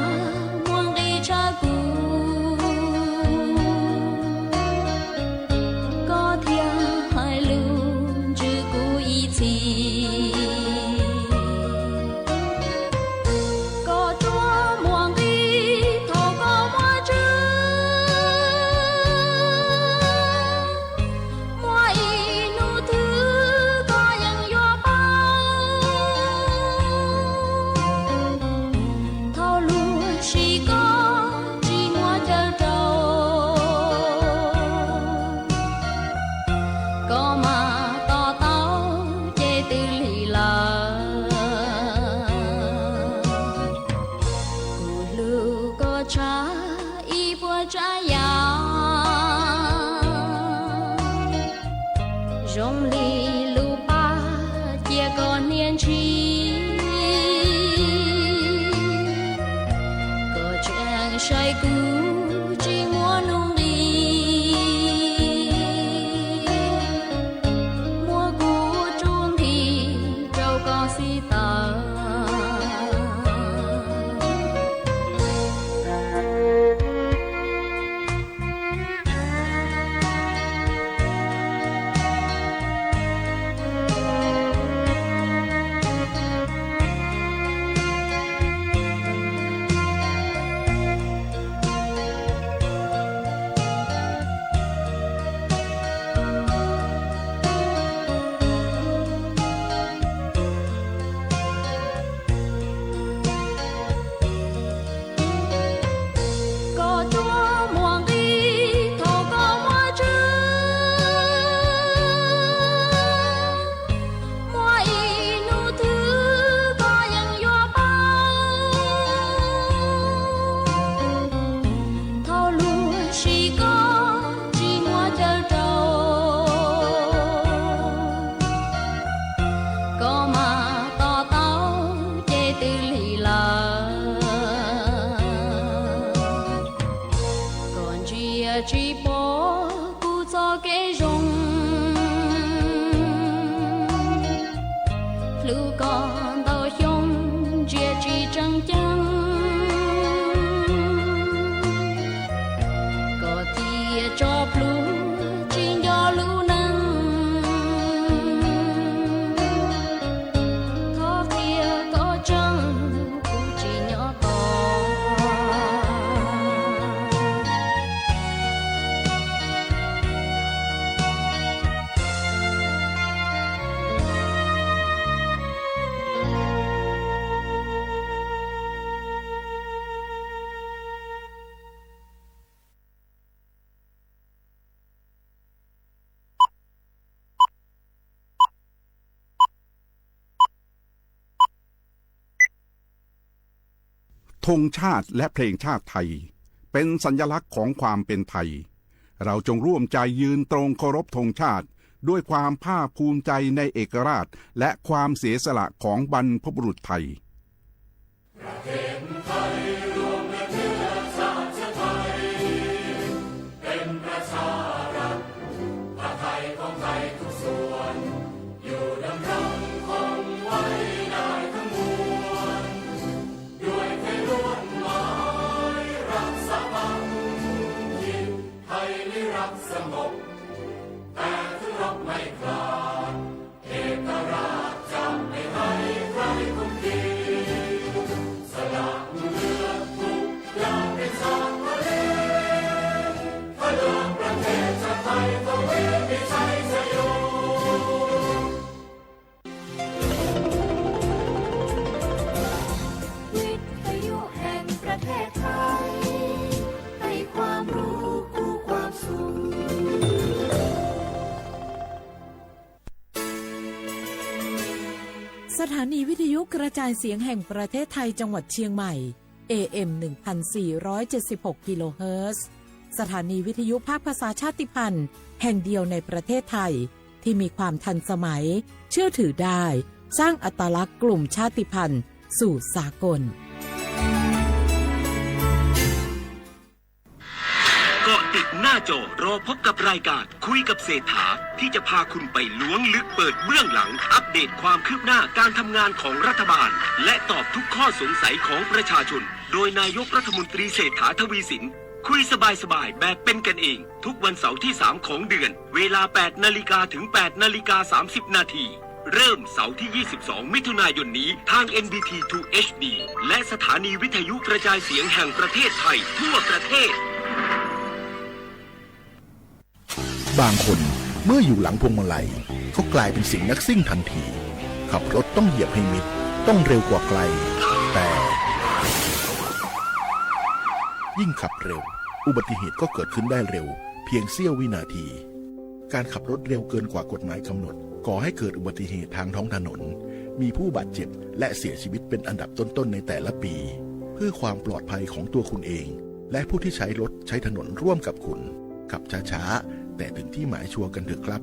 muôn đi cha cũ có thia hai luôn chứ cũ ý chi có chúa muôn đi thầu có mua chứ mua ý nụ thứ có yang yo ba chỉ có chỉ mua chờ trâu có mà to tao chê từ lì lờ cụ lưu có cha y bùa cha ya rong lì lưu ba chia con niên chi Sài cũ chỉ mua nung đi mua cũ trốn thì trâu có xí tờ chỉ bỏ cụ cho cái rong lưu con tàu hiông chia chỉ trăng trăng có tia cho blue chỉ do lưu nắng có tia có trăng cụ chỉ nhỏ toธงชาติและเพลงชาติไทยเป็นสัญลักษณ์ของความเป็นไทยเราจงร่วมใจยืนตรงเคารพธงชาติด้วยความภาคภูมิใจในเอกราชและความเสียสละของบรรพบุรุษไทยประเทศไทยรวมและเชื้อชาติไทยเป็นประชารัฐผ้าไทยของไทยทุกส่วนอยู่ดำรงคงไว้ได้ทั้งมวลด้วยไทยล้วนหมายรักษาพันธิตไทยนิรักสงบแต่ถึงรบไม่คลาดเอกราชจะไม่ให้ใครคุมขีสละเลือด ถานีวิทยุกระจายเสียงแห่งประเทศไทยจังหวัดเชียงใหม่ AM 1476 กิโลเฮิรตซ์ สถานีวิทยุภาคภาษาชาติพันธุ์แห่งเดียวในประเทศไทยที่มีความทันสมัยเชื่อถือได้สร้างอัตลักษณ์กลุ่มชาติพันธุ์สู่สากลเกาะติดหน้าจอรอพบกับรายการคุยกับเศรษฐาที่จะพาคุณไปล้วงลึกเปิดเบื้องหลังอัปเดตความคืบหน้าการทำงานของรัฐบาลและตอบทุกข้อสงสัยของประชาชนโดยนายกรัฐมนตรีเศรษฐาทวีสินคุยสบายๆแบบเป็นกันเองทุกวันเสาร์ที่3ของเดือนเวลา 8 นาฬิกาถึง 8 นาฬิกา 30 นาทีเริ่มเสาร์ที่ 22 มิถุนายนนี้ทาง NBT 2 HD และสถานีวิทยุกระจายเสียงแห่งประเทศไทยทั่วประเทศบางคนเมื่ออยู่หลังพวงมาลัยก็กลายเป็นสิ่งนักซิ่งทันทีขับรถต้องเหยียบให้มิดต้องเร็วกว่าใครแต่ยิ่งขับเร็วอุบัติเหตุก็เกิดขึ้นได้เร็วเพียงเสี้ยววินาทีการขับรถเร็วเกินกว่ากฎหมายกำหนดก่อให้เกิดอุบัติเหตุทางท้องถนนมีผู้บาดเจ็บและเสียชีวิตเป็นอันดับต้นๆในแต่ละปีเพื่อความปลอดภัยของตัวคุณเองและผู้ที่ใช้รถใช้ถนนร่วมกับคุณขับช้าๆแต่ถึงที่หมายชัวร์กันเถอะครับ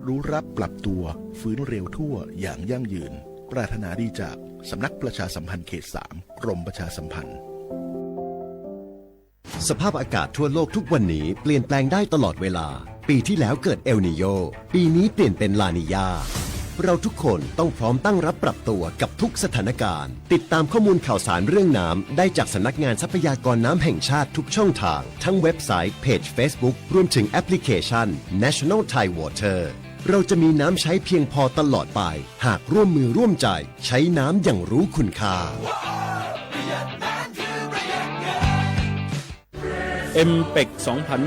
รู้รับปรับตัวฟื้นเร็วทั่วอย่างยั่งยืนปรารถนาดีจากสำนักประชาสัมพันธ์เขต 3 กรมประชาสัมพันธ์สภาพอากาศทั่วโลกทุกวันนี้เปลี่ยนแปลงได้ตลอดเวลาปีที่แล้วเกิดเอลนีโญปีนี้เปลี่ยนเป็นลานีญาเราทุกคนต้องพร้อมตั้งรับปรับตัวกับทุกสถานการณ์ติดตามข้อมูลข่าวสารเรื่องน้ำได้จากสำนักงานทรัพยากรน้ำแห่งชาติทุกช่องทางทั้งเว็บไซต์เพจ Facebook รวมถึงแอปพลิเคชัน National Thai Water เราจะมีน้ำใช้เพียงพอตลอดไปหากร่วมมือร่วมใจใช้น้ำอย่างรู้คุณค่าMPEC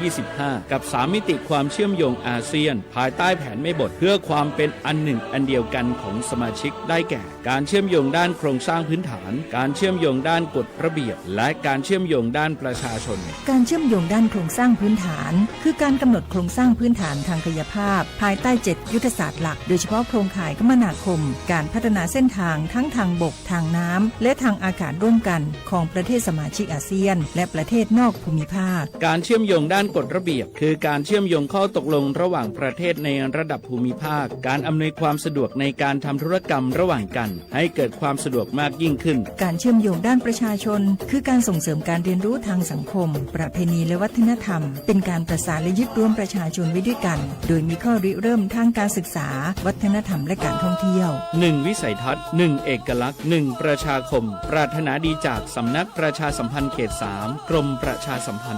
2025 กับ3มิติความเชื่อมโยงอาเซียนภายใต้แผนไม่บทเพื่อความเป็นอันหนึ่งอันเดียวกันของสมาชิกได้แก่การเชื่อมโยงด้านโครงสร้างพื้นฐานการเชื่อมโยงด้านกฎระเบียบและการเชื่อมโยงด้านประชาชนการเชื่อมโยงด้านโครงสร้างพื้นฐานคือการกำหนดโครงสร้างพื้นฐานทางกายภาพภายใต้7ยุทธศาสตร์หลักโดยเฉพาะโครงข่ายคมนาคมการพัฒนาเส้นทางทั้งทางบกทางน้ำและทางอากาศร่วมกันของประเทศสมาชิกอาเซียนและประเทศนอกภูมิภาคการเชื่อมโยงด้านกฎระเบียบคือการเชื่อมโยงข้อตกลงระหว่างประเทศในระดับภูมิภาคการอำนวยความสะดวกในการทำธุรกรรมระหว่างกันให้เกิดความสะดวกมากยิ่งขึ้นการเชื่อมโยงด้านประชาชนคือการส่งเสริมการเรียนรู้ทางสังคมประเพณีและวัฒนธรรมเป็นการประสานและยึดรวมประชาชนไว้ด้วยกันโดยมีข้อริเริ่มทางการศึกษาวัฒนธรรมและการท่องเที่ยว1วิสัยทัศน์1เอกลักษณ์1ประชาคมปรารถนาดีจากสำนักประชาสัมพันธ์เขต 3 กรมประชาสัมพันธ์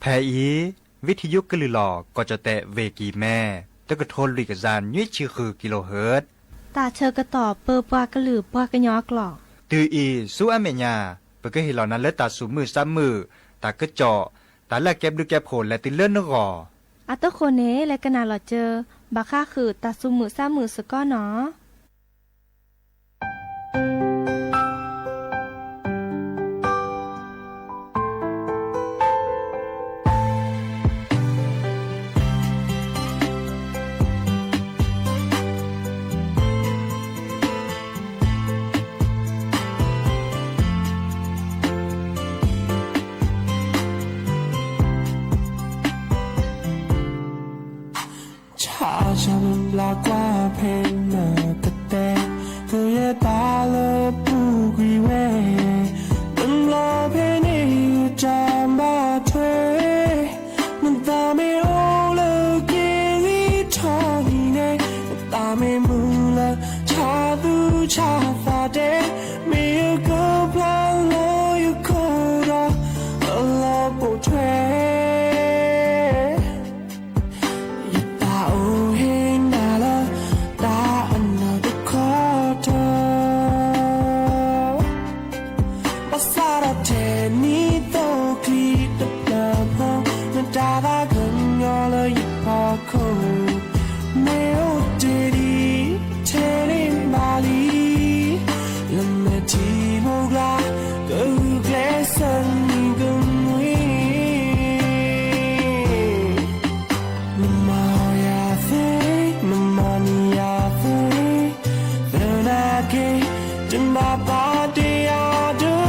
แพอีวิทยุกลือหลอก็จะแตะเวกีแม่ตะกะโทนลิกจานยุ่ยชื่อคือกิโลเฮิรตซ์ตาเชอกระต่อเปอปากระหลือปากระยอกหลอกตืออีสู้อเมญาเปก็เห็นเหล่านั้นและตาสูมือซ้ำมือตากระเจาะตาแลกแก็บดูแก็บโผล่และติเลื่อนนกออัตโคเนและกนาหลอเจอบาค่าคือตาสูมือซ้ำมือสก้อเนาะฉันปลากว่าเพนเนกเตเธออย่าตาเลยปูกีเวตั้งรอเพนี่จามบาเทมันตาไม่โอเลยกี me mula cha du cha fa de me go plan lo you coda a la bo twe ya ta o he na la ta another quarter pasara te ni to kli de la po na ta ba kan yo la yi pa ko me o de di te ni ma li la me ti mo ga go gle san ni gun wi ma ya fe ma ni ya fe the na ke jin ba ba de ya do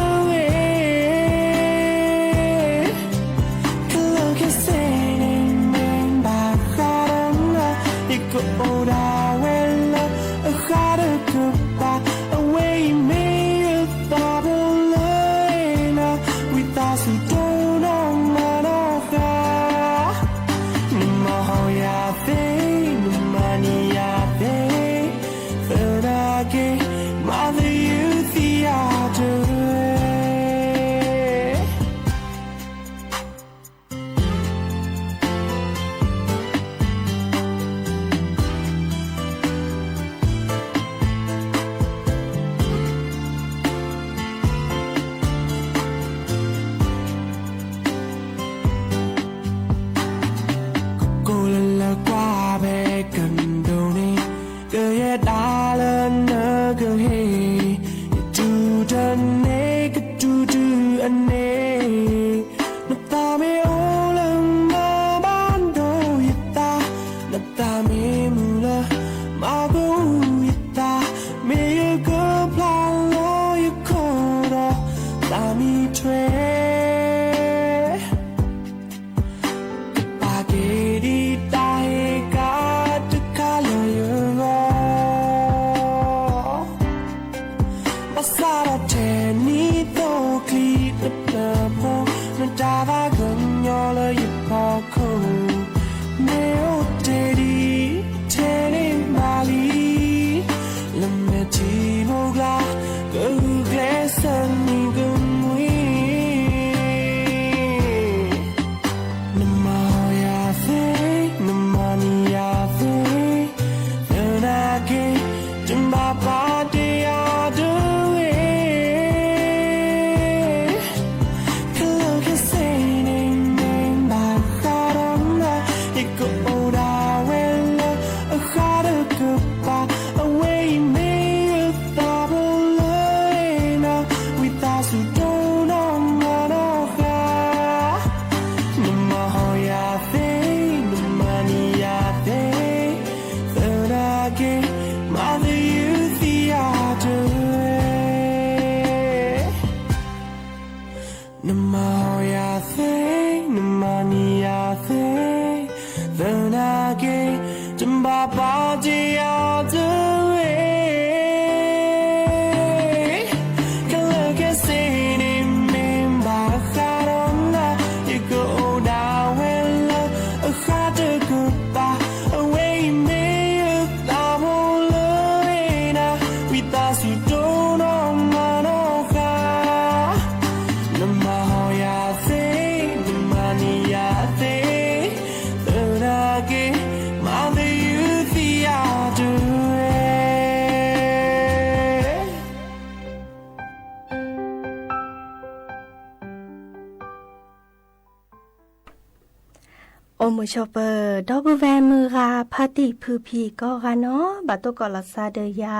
โอมชอเปอร์ดอบแวมือราพาติพือพีก็กันเนาะบัตโตกอลซาเดยา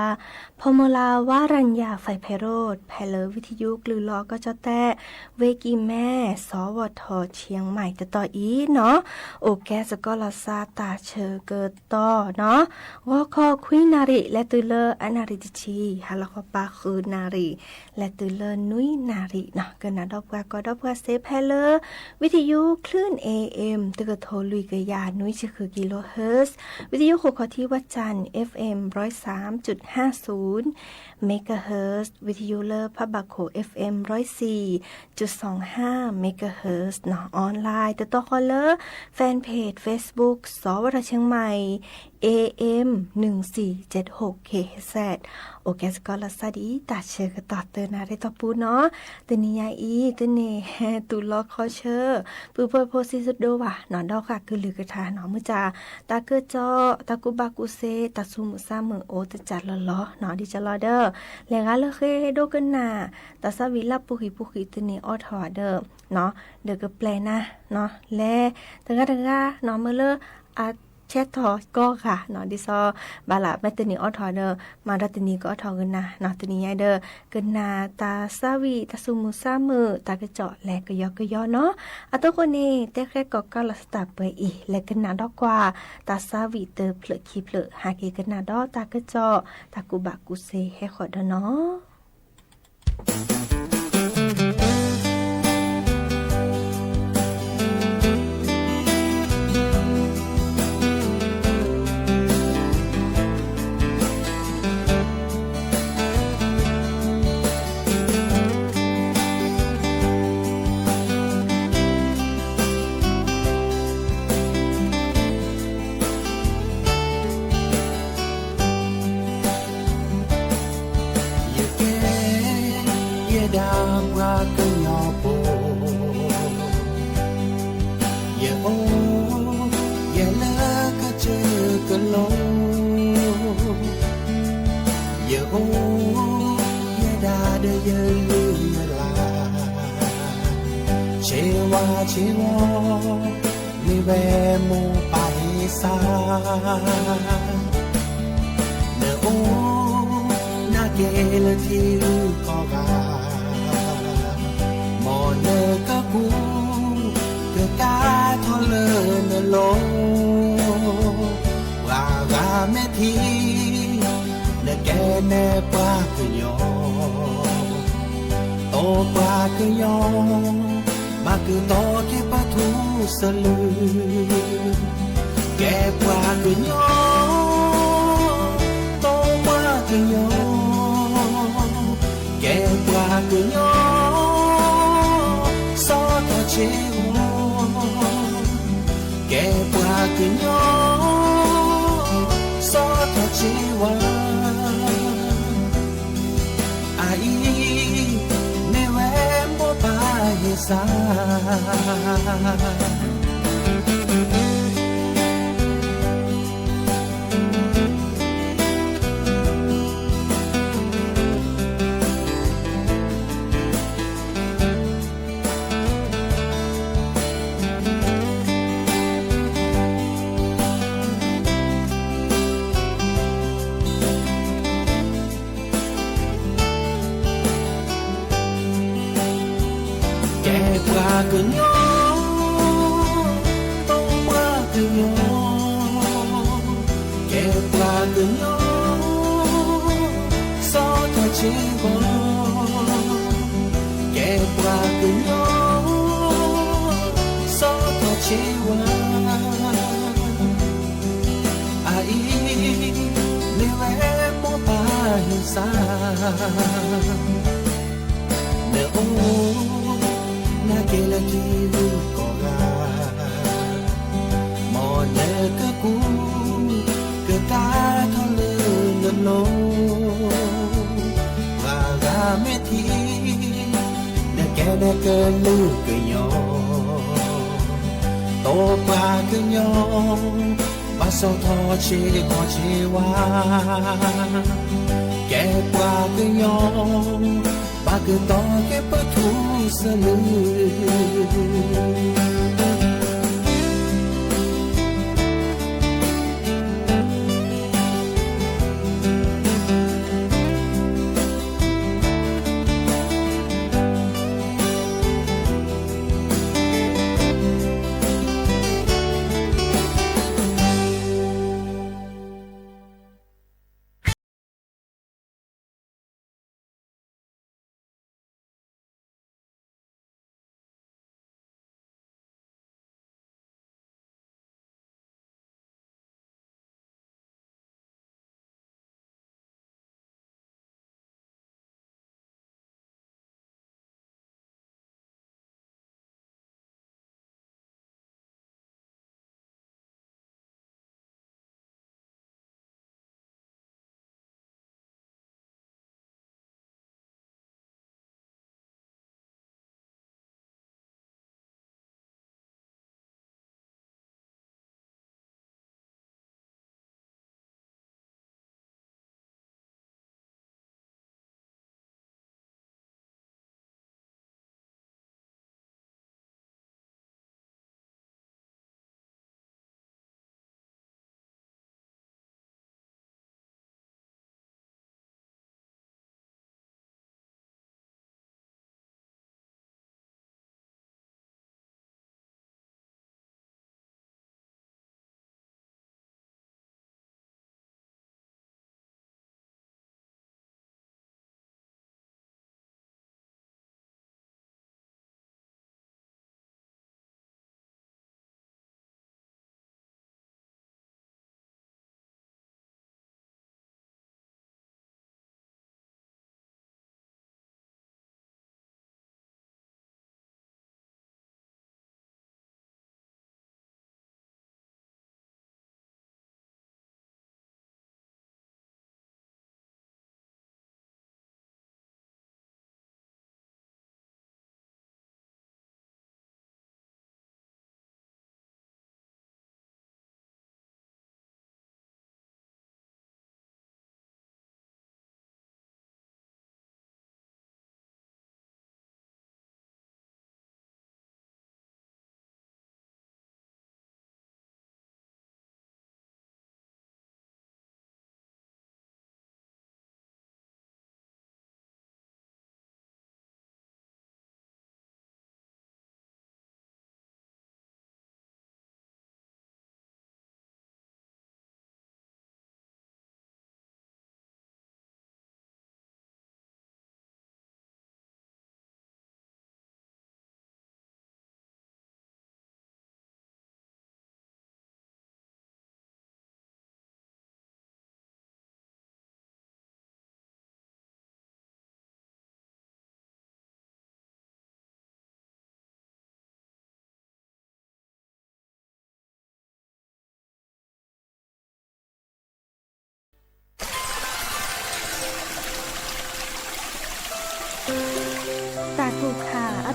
พมลาวารัญญาไฟไพโรดแพลวิทยุกลือลอก็จะแตะเวกีแม่สวทเชียงใหม่ต่ออีเนาะโอแกสกอลซาตาเชอเกิดต่อเนาะวอคอควินาริและตุเลอนาริติชีฮาลคปาคือนาริและตุเลนุยนาริเนาะกันนะดอบกาก็ดอบกาเซแพลวิทยุคลื่น AM ตึกโทลุยกยานุ้ยชื่อคือกิโลเฮิรตซ์วิทยุหัวข้อที่วัดจันทร์ FM 103.50 เมกะเฮิรตซ์วิทยุเลอพะบักโข FM 104.25 เมกะเฮิรตซ์เนาะออนไลน์ต่อคอลเลอร์แฟนเพจ Facebook สวทเชียงใหม่ AM 1476 KHZ โอเคสกอลสดีตาเชอร์กต่อเตอร์นาได้ต่อปูเนาะตัวนี้ยาอีตัวนี้ตุลอคอเชอร์ปูเปอร์โพซิสุดโดว่ะหนอนดอกค่ะคือลือกระทาหนอมือจาตาเกอจอตากุบากุเซตาซูมุซามือโอตจัดลอลอหนอดิจะรอเดอร์แลงาเลเคโดกันนาตาซาวิลาปุหิตัวนี้ออทอเดอร์เนาะเดอก็แปลนะเนาะแลตะกะเนาะเมื่อเลอาเช็ดทอก็ค่ะเนาะดิซอบาลาแมตนีออทอเดอร์มาดัตนีก็ออทอกันนะเนาะตัวนี้ไอเดอร์กันนาตาซาวีตาซูมุซามือตากระเจาะแลกยอกเนาะอะตัวคนนี้เตแค่ก็ลัสตาเปอีแลกันนาดอกกว่าตาซาวีเตอเพลคีเพลหากีกันนาดอตากระเจาะตากุบากุเซให้ขอดเนาะmi ve mo paisa ne o na ke le ti ko ga mo ne ka ku ke ka tho le ne lo wa ga me ti ne ke ne pa ku yo to pa ku yo mà cứ to cái ba thu sờ lư kẻ qua cứ nhỏ to qua cứ nhỏ kẻ qua cứ nhỏ so ta chế kẻ qua cứ nhỏ so ta chế ai sa qua cứ nhỏ tông qua cứ nhỏ kẻ qua cứ nhỏ so ta chỉ bỏ kẻ qua cứ nhỏ so ta chỉ qua ai nếu em muốn ta hiểu xa nếu na ke la ki lu ko ga mo ne ka ku ke ta tho le no no wa ga me thi ne ke lu ke yo to pa ke yo ba so tho che ko che wa ke qua ke yo ba ke to ke pa thu sa lu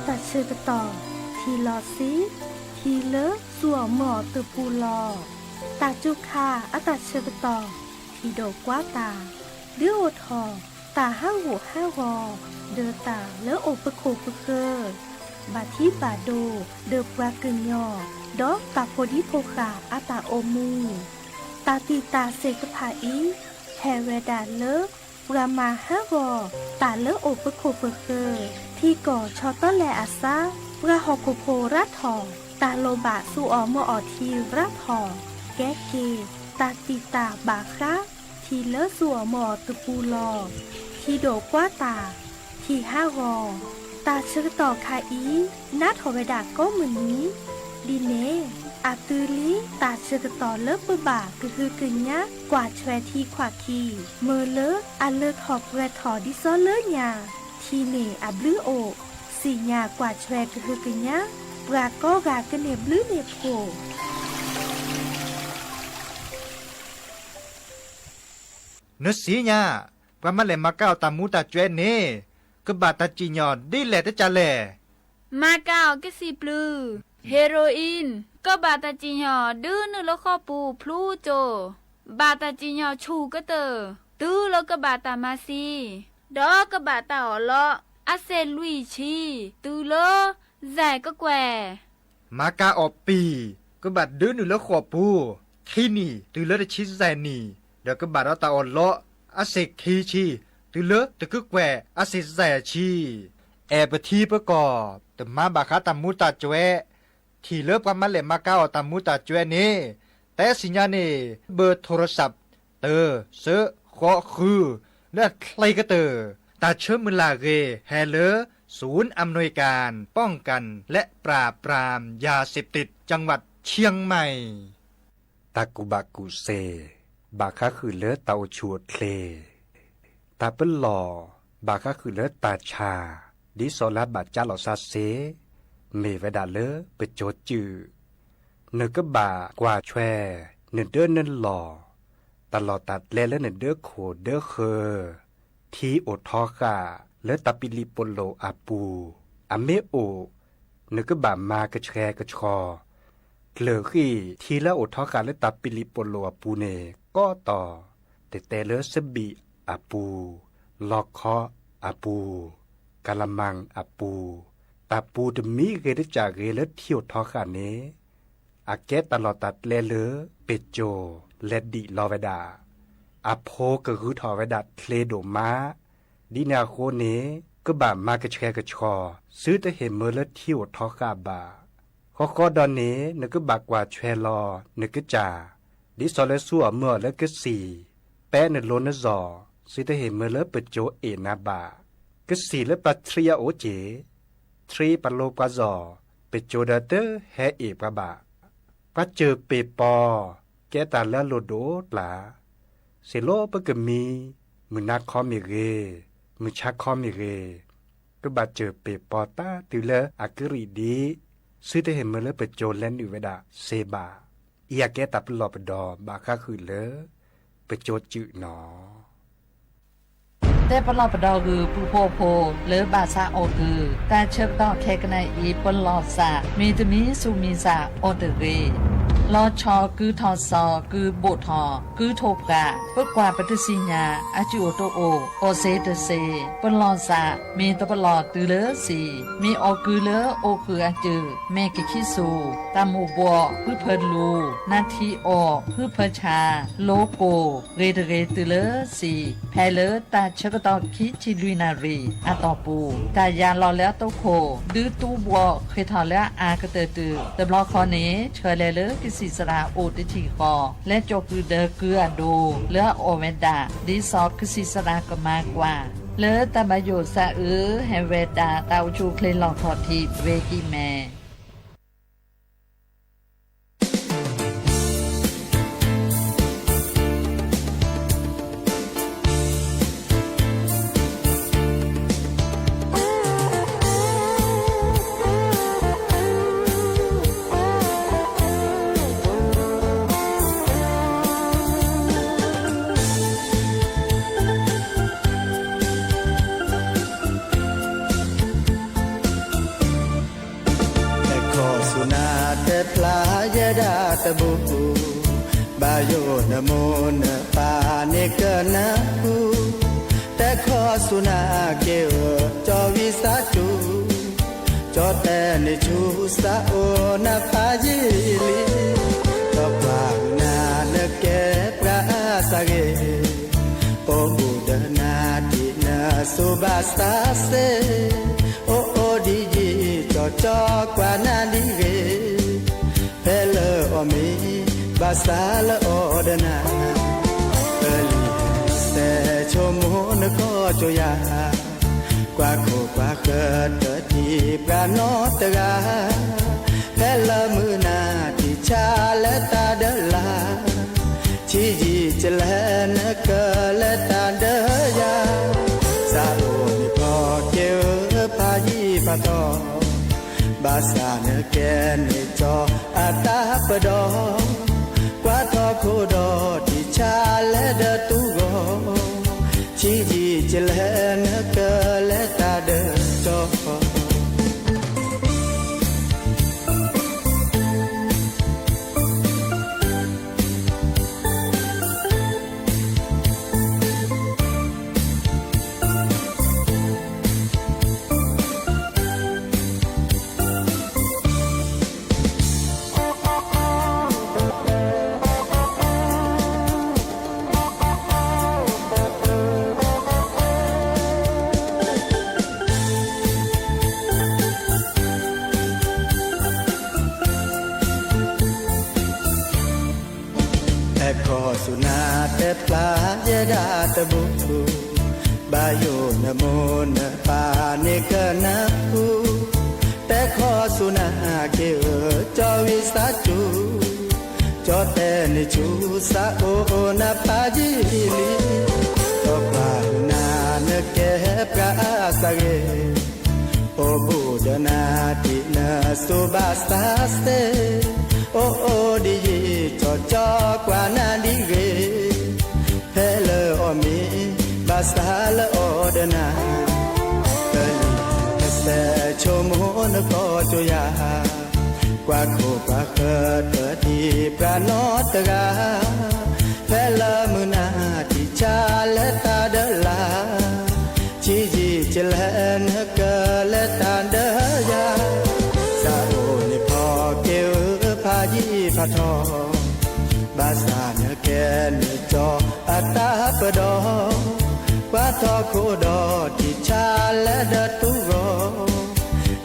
ตาเชือกต่อทีลอซีทีเลสัวหมอตุปูลอตาจุคาอตาเชือกต่อทีโดกว่าตาเดือโอทอตาห้าหูห้าวอเดอตาเลอโอปะโคปะเคอบาที่บาโดเดอปวากึนยอดอกตาโพดิโพคาอาตาโอมูตาตีตาเซกพาอีแฮเวดาเลปรามาห้าวอตาเลอโอปะโคปะเคอที่ก่อชอต้นแลอาซาปราหอกโคโพรัดทอตาโลบะสูออมออทีรัดทอแกเกตาตีตาบาคราทีเลสัวหมอตุปูลอทีโดกว่าตาทีห้าวอตาเชือกต่อคาอีนาทอเวดาก็เหมือนนี้ดีเนอาตือลีตาเชือกต่อเลิกบบาคือกึ่งยะกว่าแชวทีขวาคีเมอเลออาเลิกหอบแวทอดิซอเลอยาทีเนอาบลือโอสีญากว่าแชวคือกึ่งยะปราก็กากเนบลือเนโพนึกสีญาว่ามาเลยมาเก้าตามูตาเจวเน่ก็บาตาจีญอดีแหละตะจะแลมาเก้าก็สิปลือเฮโรอีนก็บาตาจิญอดื้อนึแล้วข้อปูพลูโจบาตาจิญอชูก็เตอตื้อแล้วก็บาตามาซีดอก็บาตาอ๋อเลาะอาเซลุยชีตื้อเลอแจก็แกวมาเก้าออปีก็บาดื้อนึแล้วข้อปูที่นี่ตื้อเลอตะชิแซนี่เดี๋ยวก็บาตาอ๋อเลาะอาเซคีชีตือเลตะกึกแวอาศิแสชีแอบทีประกอบแต่มาบาคาตามูตาจเวที่เลิกกันมาเลยมาก้าวตามูตาจเวนี่แต่สิญญานี่เบอร์โทรศัพท์เตอเซขอคือเลือดใครก็เตอตาเชื่อมือลาเกแฮเลศูนย์อำนวยการป้องกันและปราบปรามยาเสพติดจังหวัดเชียงใหม่ตากุบากุเซบาคาคือเลือเตาชวดเคลตาเปิลหล่อบาคาคือเลือตาชาดิโซลาบาจาหลอซาเซเมเวดาเลอเปโจจือเนก็บากว่าแชเนเดอร์นั่นหล่อตลอดตัดแลและเนเดอร์โคเดอร์เคอทีโอทอกาเลตาปิลิโปโลอาปูอเมโอเนก็บามากระแชกระชอเหลือขี้ทีละโอทอกาเลตาปิลิโปโลอาปูเนก็ต่อแต่เลอสบีอาปูลอกคออาปูกะละมังอาปูตาปูดมีเกดจากเกลเที่ยวทอขาเนอาแกตลอดตัดเลเลเปโจเลดิลอเวดาอาโพกะคือทอเวดาเคลโดมาดินาโคเนก็บามากระแชกระชอซื้อแต่เห็นเมื่อเลเที่ยวทอขาบาข้อดอนเนนึกบากว่าแชลอนึกจาดิซอเลซัวเมื่อและก็สี่แป้นโลนซอสิได้เห็นเมื่อเลเปิดโจเอนาบากสีเลปัทริยาโอเจทรีปโลกวาซอเปิดโจดาเตอแฮเอปะบาปัจเจอเปปอแกตาละโลโดปลาเซโลปะกมีมือนักคอมิเรมือชักคอมิเรก็บาเจอเปปอตาติเลอากริดีซื้อได้เห็นเมื่อเลเปิดโจแลนอยู่เวดาเซบาอียาแกตับลอปดอบาคาคือเลเปิดโจจืหนอแต่ปลอบดอคือผู้โพโพหรือบาซาโอคือแต่เชิกดอกแคกันในอีปลอดสะมีตมีสุมีสะโอเดเรลอชอคือทอซอคือโบทอคือโทกะเพื่อกว่าปฏิสิญญาอาจูโตโอโอเซเตเซปลอดสะมีตปลอดตือเลสีมีออคือเลโอคืออาจือแม่กิคิสูตามูบัวพือเพลลูนาทีออพือเพชาโลโกเรเดเรตือเลสีแพเลตาเชกตอคิชิลุยนารีอาตอปูตายาลอแล้วโตโคดื้อตูบัวเคยทอแล้วอากระเตตือตบลอคอนี้เชยเลกิศิสราโอติทีคอและจคือเดเกือโดเลือโอเวดาดีซอกิศิสรากมากกว่าเลอตามโยสะแฮเวดาตาชูเคลนลองทอทีเวกิแม โมนปาเนกนาคูแต่ขอสุนาเกวจอวิสาจูจอแต่ในชูสาโอนาพาจิลีจอปานาเนเกปราสาเกโอบุดนาตินาสุบาสตาเซโอโอดีจีจอจอกว่านาดีเกเพลออมีบาสาลออดนาเอลีเซชโมนก็จอยากว่าโคกว่าเกิดเกิดที่ปราโนตกาเพลมือนาที่ชาและตาเดลาชีจีเจเลนเกและตาเดยาซาโอนิพอเกวพายีพาตอบาสาเนเกนจออาตาปดอกว่าทอโคดอที่ชาและเดตุโกชีจีเจเลนเกและตาเดจอขอสุนาแต่ปลาเยดาตะบุบายโยนโมนปาเนกนาคูแต่ขอสุนาเกวจอวิสาจูจอแต่ในชูสาโอนาพาจิลีจอปานาเนเกปราสาเกโอบุดนาตินาสุบาสตาสเตโอโอดีจอจอกว่านาดีเกเพลออมีบาสาลออดนาเตลีเสชโมนก็จอยากว่าโคกว่าเกิดเกิดที่ปราโนตกาเพลมือนาที่ชาและตาเดลาชีจีเจเลนเกและตาเดยาซาโอนิพอเกวพายีพาทอบาสาเนเกนจออาตาปดอกว่าทอโคดอที่ชาและเดตุโก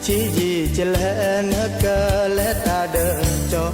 ชีจีเจเลนเกและตาเดจอ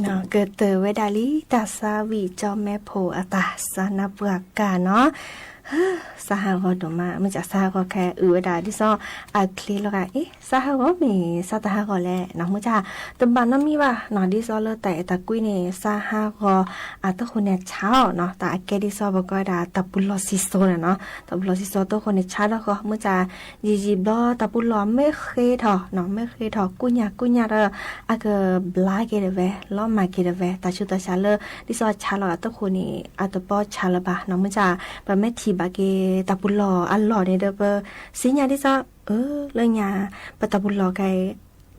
เนาะเกิดเตอเวดาลีตาซาวีจอมแม่โพอตาสานาเปลือกกาเนาะสหก็ดมามันจะสหก็แค่เวดาที่ซออาคลีแล้วก็สหก็มีสตาก็แลเนาะมันจะตบันนั้นมีว่าเนาะที่ซอเลแต่ตะกุยเนี่ยสหก็ตะคนเนี่ยเช้าเนาะแต่แกที่ซอบ่ก็ดาตะปุลอซิโซเนาะตะปุลอซิโซตะคนเนี่ยเช้าแล้วก็มันจะยิบๆดอตะปุลอไม่เคยทอเนาะไม่เคยทอกุญญาเด้อก็บลาเกเดเวล้อมาเกเดเวตาชุตาชาเลที่ซอชาแล้วตะคนนี่ตะปอชาละบะเนาะมันจะบ่แม่ทีบาเกตาปุลลออัลลอเนี่ยเด้อเปสิญญาที่ซะเรื่องญาปตาปุลลอไก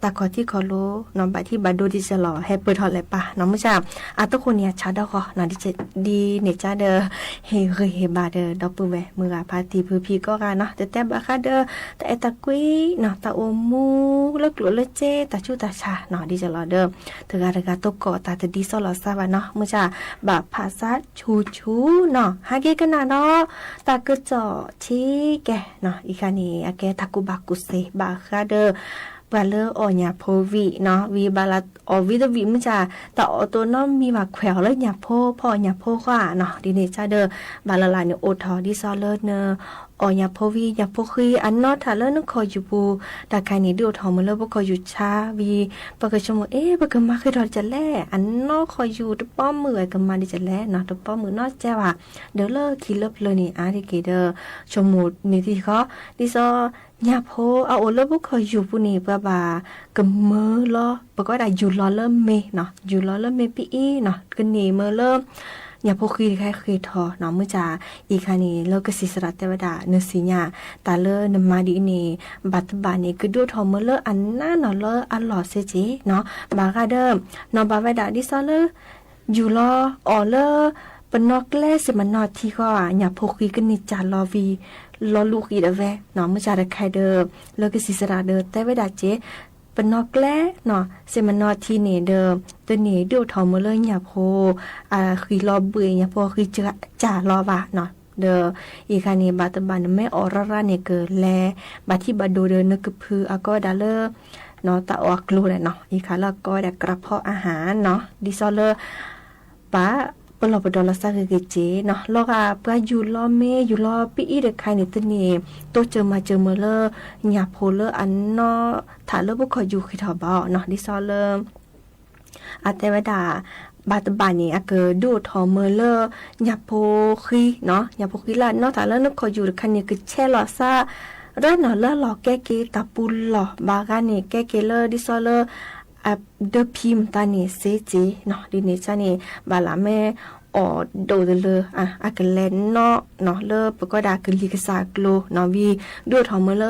ตาขอที่ขอรู้น้องบาที่บาดูดิจะหล่อให้เปิดถอดเลยปะน้องไม่ใช่ตะคนเนี่ยชาดอกน้องดิจะดีเนจ้าเด้อเฮบาเด้อดอกปื้มเวมือพาตีพื้พีก็กันเนาะแต่บาคาเด้อแต่ตะกุยเนาะตาโอมูเลิกหลุดเลิกเจตาชูตาชาเนาะดิจะหล่อเด้อถึงการตกเกาะตาจะดีซอหล่อซาบะเนาะมือใช่บาภาษาชูเนาะฮาเกกันนะเนาะตากระจอชี้แกเนาะอีกานี่อาแกทักุบากุเซบาคาเด้อบาเลออญาโพวีเนาะวีบาลาอวิตวิมันจะแต่อตัวน้อมมีว่าแขวแล้วญาโพพ่อญาโพกว่าเนาะดิเนจ้าเด้อบาลาลาเนี่ยโอทอดิซอเลเนอญาโพวีญาโพคีอันนอทาเลนคออยู่ปูตาใครนี่ดูทอมเลบ่คออยู่ช้าวีปกชมปกมาคือดอจะแลอันนอคออยู่ตะป้อมมือก็มาดิจะแลเนาะตะป้อมมือนอแจ้ว่าเด้อเลอคิเลบเลยนี่อาดิเกเดอชมมูนี่ที่เขาดิซอยาโพเอาโอเลบุคอยอยู่ปุนี่ปะบากะเมอลอปะก็ได้อยู่ลอเริ่มเมเนาะอยู่ลอเริ่มเมปีอีเนาะกะนี่เมอเริ่มยาโพคือแค่คือทอเนาะมื้อจาอีคานี่เลก็สิสระเทวดาเนสิญาตาเลนมาดีนี่บัดบานี่คือดูทอเมอเลอันน่าเนาะเลอัลลอเซจิเนาะบากาเดิมเนาะบาเวดาดิซอเลอยู่ลอออเลปนอกแลสิมันนอที่ก็ยาโพคือกันนี่จาลอวีลอลูกอีเดเวเนาะมื้อจาได้ใครเด้อแล้วก็สิสระเด้อแต่เวดาเจปนอกแลเนาะเสมันนอที่นี่เด้อตัวนี้ดูทอมเลยหยาโพคือรอเบื่อหยาโพคือจ่ารอว่าเนาะเด้ออีคานี่บาตบันไม่ออระเนี่ยเกิดแลบาที่บาดูเด้อนึกคือก็ดาเลเนาะตาออกลูเนาะอีคาแล้วก็ได้กระเพาะอาหารเนาะดิซอเลปะปลอบดอลซาเกเจเนาะลอกปะอยู่ลอเมอยู่ลอปีอีเดคายนี่ตนี่โตเจอมาเมเลหยาโพเลอันเนาะถ้าเลบ่ค่อยอยู่คือทอบเนาะดิซอเลเทวดาบาตบานี่เกดูทอเมเลหยาโพคีเนาะหยาโพคีละเนาะถ้าเลนึกค่อยอยู่คันนี่คือแช่ลอซาเรเนาะเลหลอแกเกตาปุลลอบากานี่แกเกเลดิซอเลเดพิมตานี่เซจิเนาะดิเนจานี่บาลาแม่โดดเลยกเลนเนาะเลปก็ดากลิกษากโลเนาะวีดูทอมเล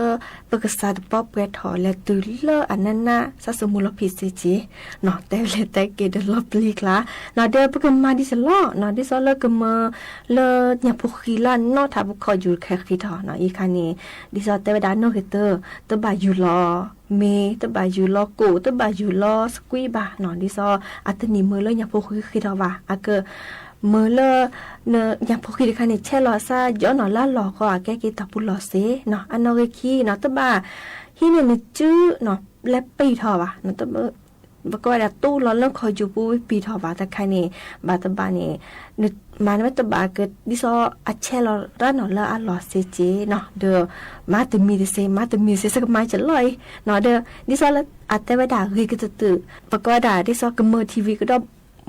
ปกษาป๊อบเวทอและตุเลอันนั้นนะซะสมุลพิเซจิเนาะแต่เลแต่เกดลบลิกละเนาะเดปกมาดิสลอเนาะดิสลกมเลญาพุคิลาเนาะถ้าบุคอยู่แค่คิดเนาะอีคันนี้ดิสแต่เวดาโนเฮเตอร์ตบาอยู่ลอเมตบาอยู่ลอกูตบาอยู่ลอสกุยบาเนาะดิซออัตนี้เมเลญาพุคิดว่าเกเมื่อเนยังพอคิดคันนี่แช่ลอซาย้อนหนอล่าหลอกก็แก้กีตาปุลอเซเนาะอันนอเกคีเนาะตะบาฮีเนี่ยจื้อเนาะและปีทอวะเนาะตะ บก็ได้ตู้ร้อนเรื่องคอยอยู่ปูปีทอบาตะไคนี่บาตะบานี่นึกมาไม่ตะบาเกิดดิซออัจเชลร้านนอละอัลลอเซเจเนาะเด้อมาตะมีเซมาตะมีเซสักไม้จะลอยเนาะเด้อดิซอละอัตแต่ว่าด่าเฮยก็จะตื่นบก็ด่าดิซอกะเมอทีวีก็ด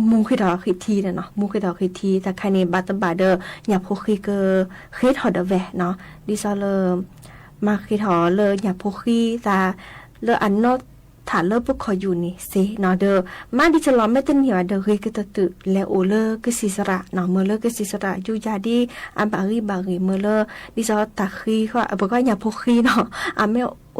มูคิดอคิดทีเนาะมูคิดอคิดทีแต่ใครในบาตบาเดออย่าพูคิเกคิดหอดแวเนาะดิซอเลมาคิดหอเลยอย่าพูคิแต่เลอันนอฐานเลพวกขออยู่นี่เซเนาะเดอมาดิจะล้อมไม่ต้นหัวเดอเฮก็จะตื่นแล้วโอเลก็สิสระเนาะเมื่อเลก็สิสระอยู่ยาดีอันบารีเมื่อเลดิซอตาคีก็บอกว่าอย่าพูคิเนาะอันไม่โอ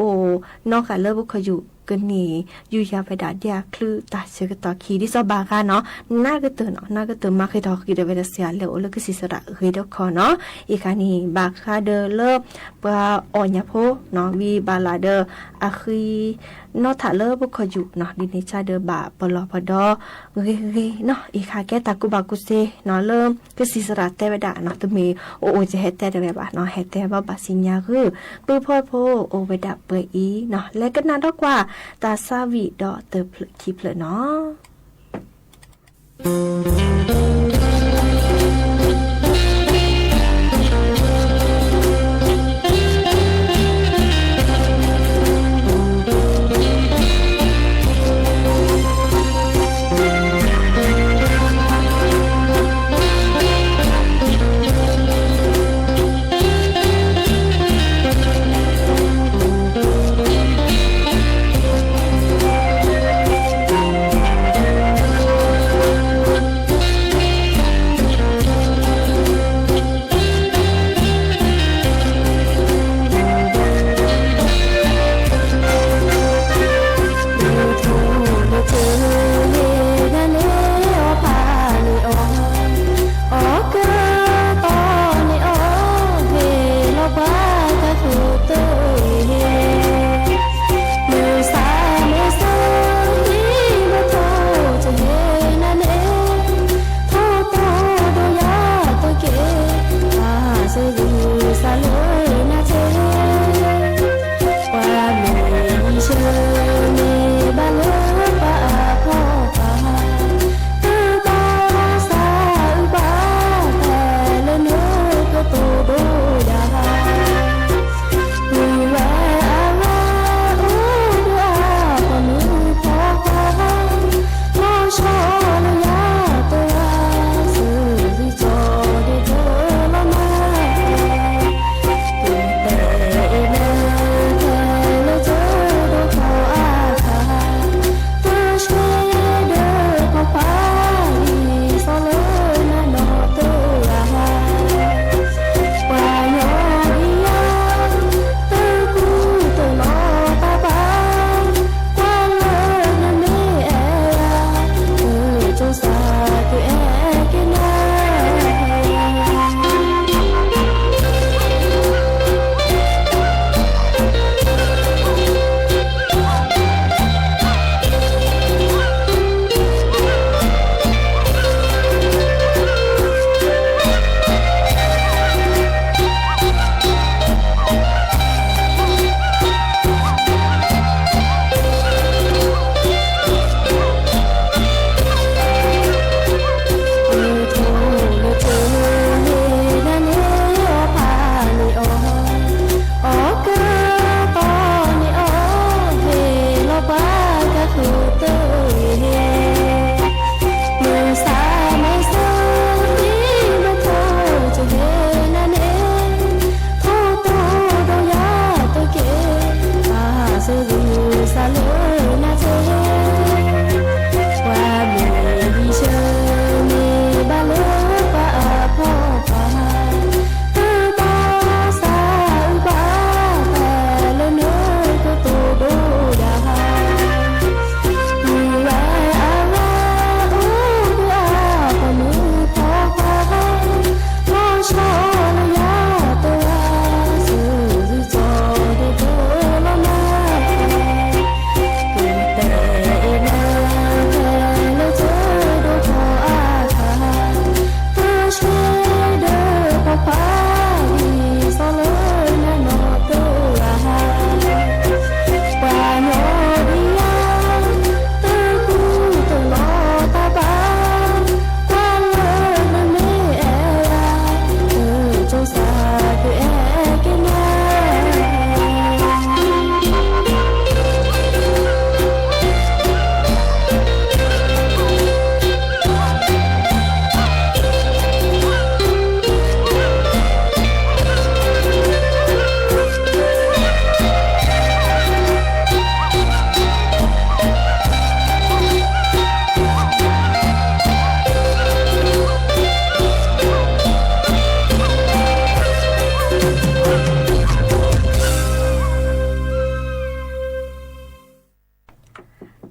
นอกจากเลพวกขออยู่กันนี่อยู่ยาไปดาดยาคลือตาเชกตอคีดิซอบาคาเนาะน่าก็เตือนเนาะน่าก็เตือนมาเคยทอคีเดเวเดเซียเลโอเลก็สิสระเฮดคอเนาะอีกานี่บาคาเดเลปาออนยาโพเนาะวีบาลาเดอะคีนอถาเลบุคอยู่เนาะดินิชาเดบาปลอพดอเรเนาะอีกาแกตากุบากุเซเนาะเริ่มก็สิสระเตเวดาเนาะตมีโอจะเฮเตเดเวบาเนาะเฮเตบาบาสิญญาคือปื้อพ่อโพโอเวดาเปอีเนาะและก็นาดอกว่าตาซาวิดอเตอพลคีเพลเนาะ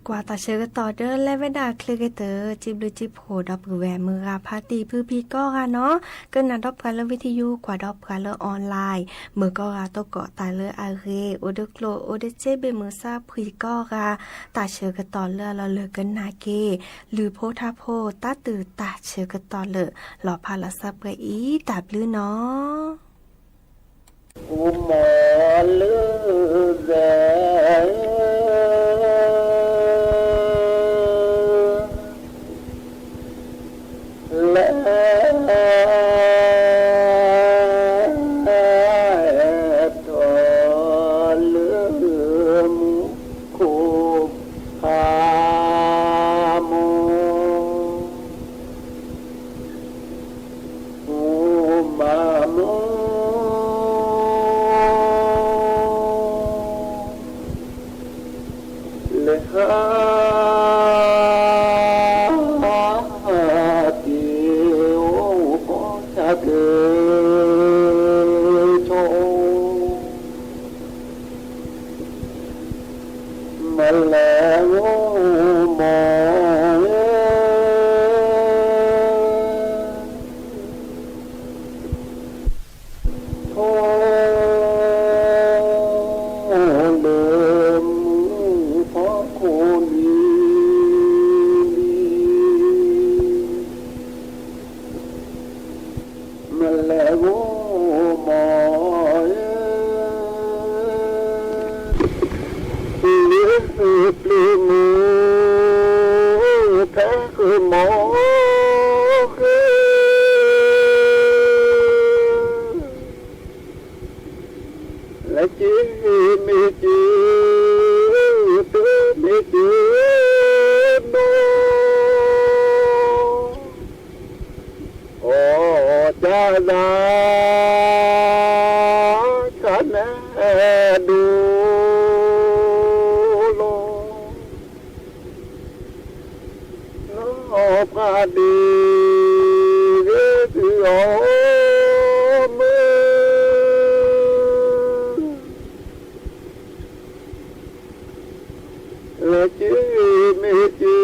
กว่าตาเชือต่อเด้อและเวดาคลือเตอจิบหรือจิบโหดอบแหวมือราพาตีพื้พีก็ค่ะเนาะเกินนัดดอบกันแล้ววิทยุกว่าดอบกันแล้วออนไลน์มือก็ค่ะตกเกาะตาเลออาเรโอเดโกลโอเดเจเบมือซาพีก็ค่ะตาเชือต่อเลือเราเลือกันนาเกหรือโพธาโพตาตือตาเชือต่อเลอหล่อพาละซับกะอีตาบลือเนาะอุมอลือแสและทอลืมคูพาโมมาโมเลหาเกิดโชมาแล้วมองโทเดิมเพราะคนดีมาแล้วมองเลี้ยงปลีมือแท้คือหมอคือและจีมีจีตื้อมีจีโนโอ้จ้าดาฉันดูโลน้องพาดีที่โอมือและจีมีจี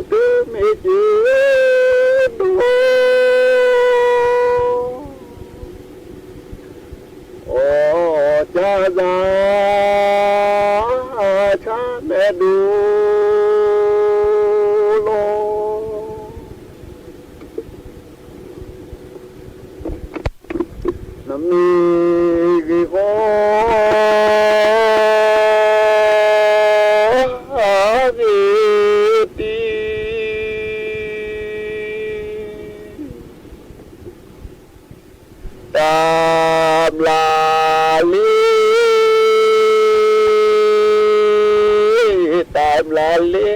ตื้อมีจีโอ้จ้าดาฉันดูโลน้ำมีกี่คนดีตามลาลีตามลาลี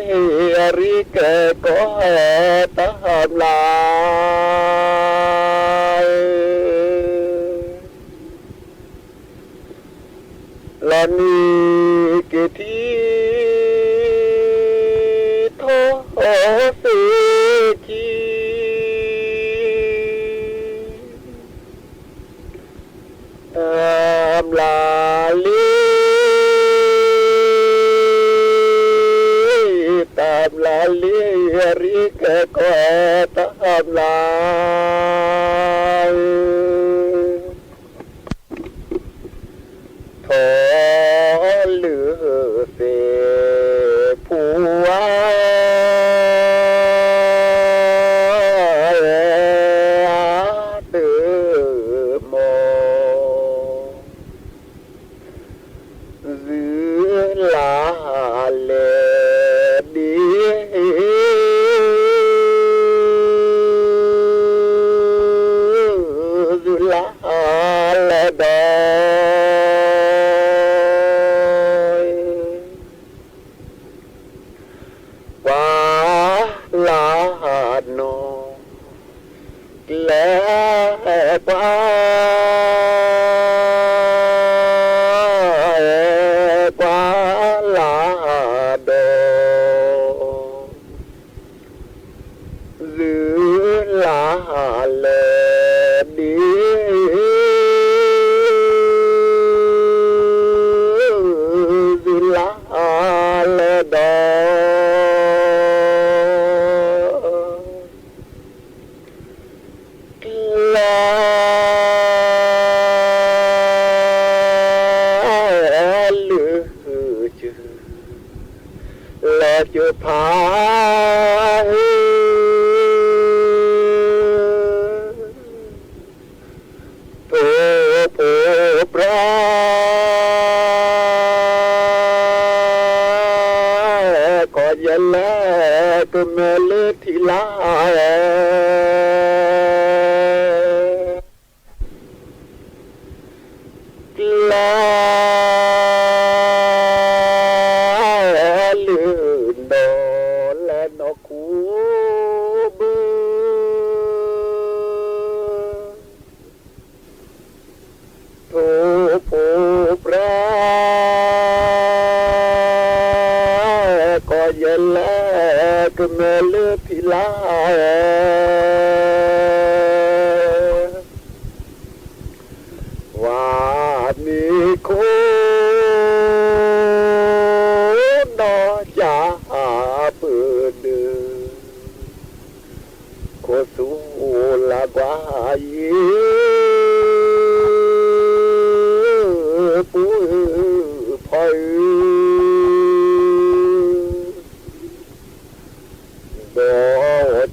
ริเกก็ตามลาลานีเกทีโทสิกีตามลาลีตามลาลีริกก็ตามลาทอเหลือเสผัวลาเลดีลาเลดอยว่าลาโนและว่าล จะพาโผปราก็ยันแล้วก็เมลทีลาก็เมลทีลาว่ามีคนนอจ่าเปิดเดือโคสูละกว่าปูพอย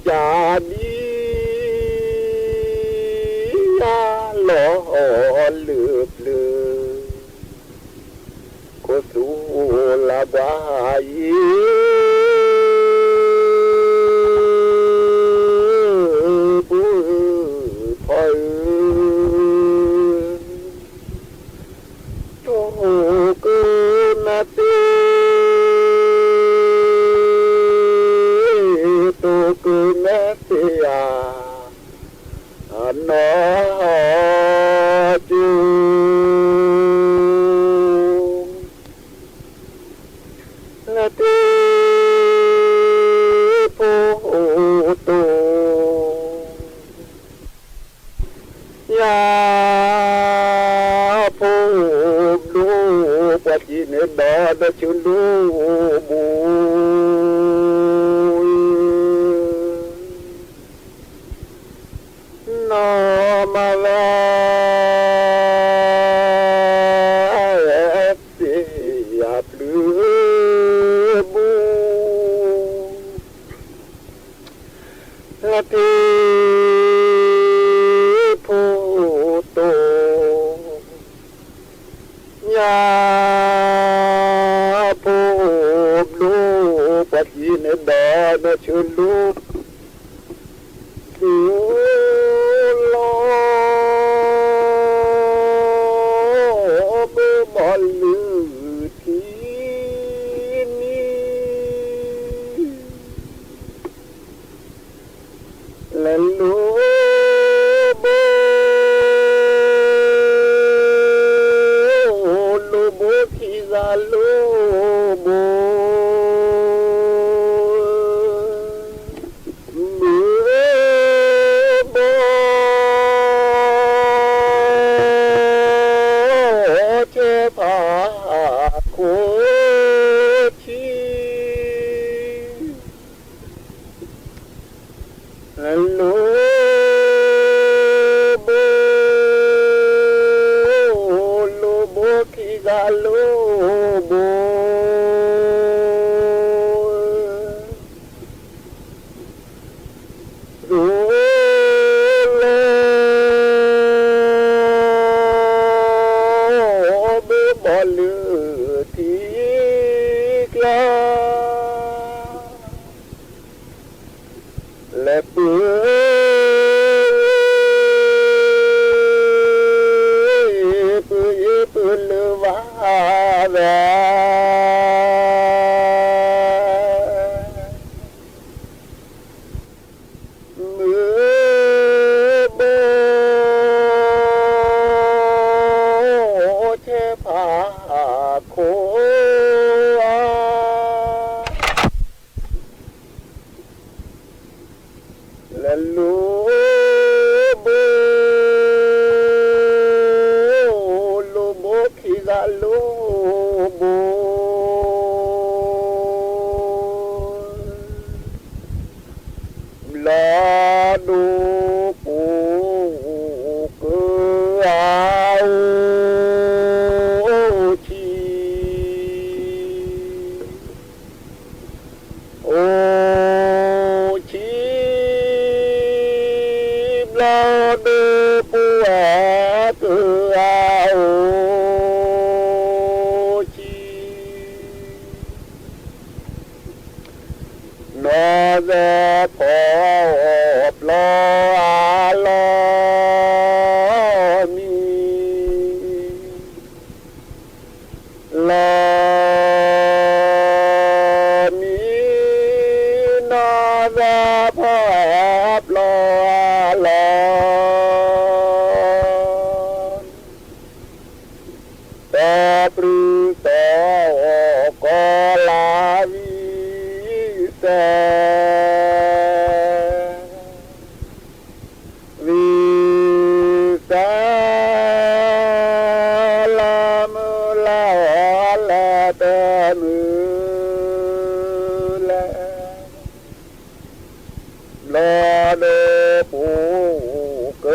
จานีหล่อเลือบเลือก็สู้ละบายปูพอยโตกุนาตีกูแม่เสียนอจูละตีปูตูยาปูลูกว่าจีเนดอดชุลูบูมาลาเสียปลือบูละทีผู้โตยาผู้ลูกปัจจินดานชุลูกบอลลือที่นี่และลูโบที่ซาลูโบและเปื่อยลือว่าแวมือโบเทพาโคและลูโบคิซาลูโบลาดูปูเกือชี ลอมีนาดาภาพลอลอแต่ปรือแต่ก็ลาวิเศวิเศลามุลาลาเตมุลาลาเดปูเก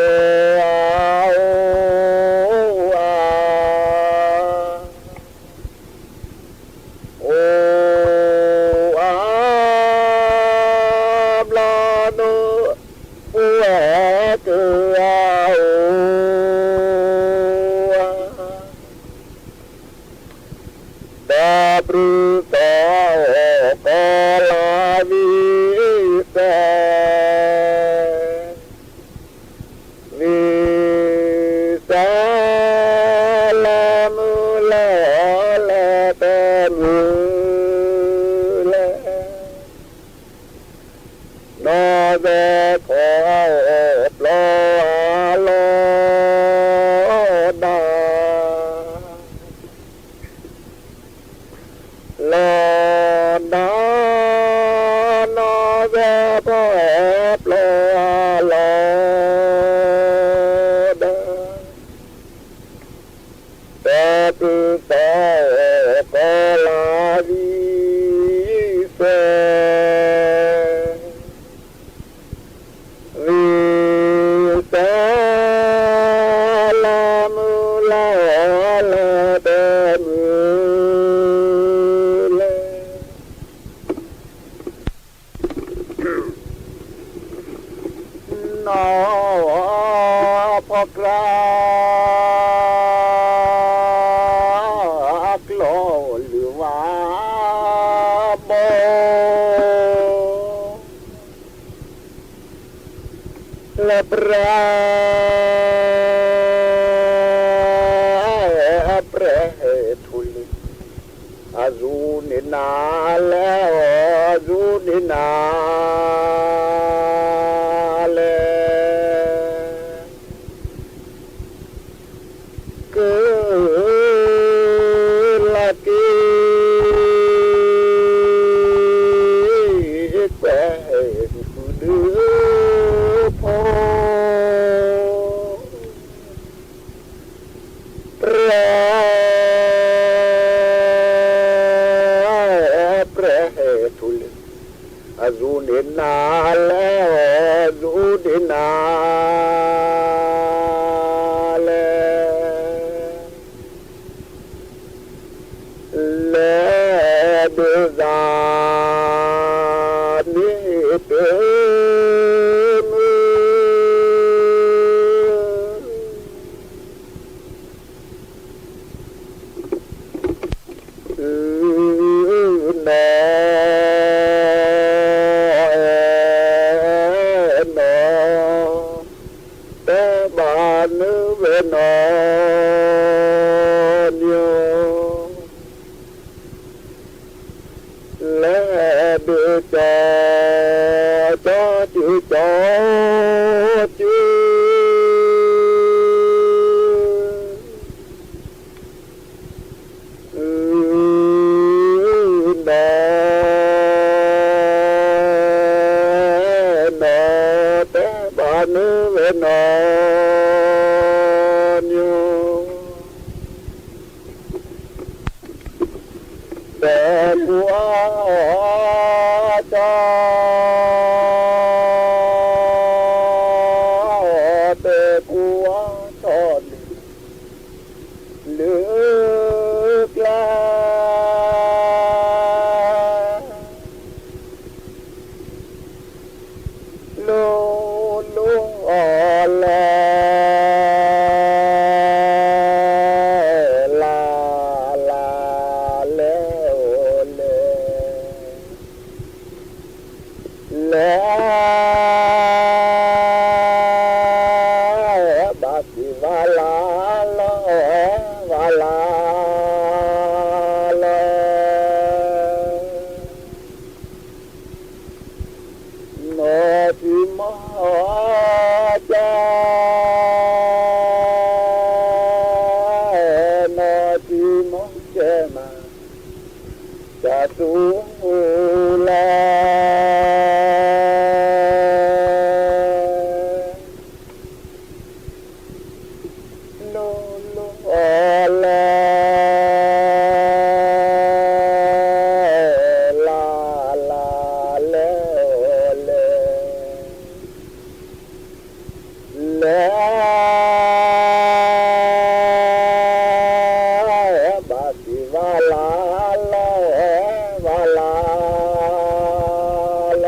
มาจะดูแลโลโลแลลาลาเลเลเลบาสิวาลาเลวาลาเล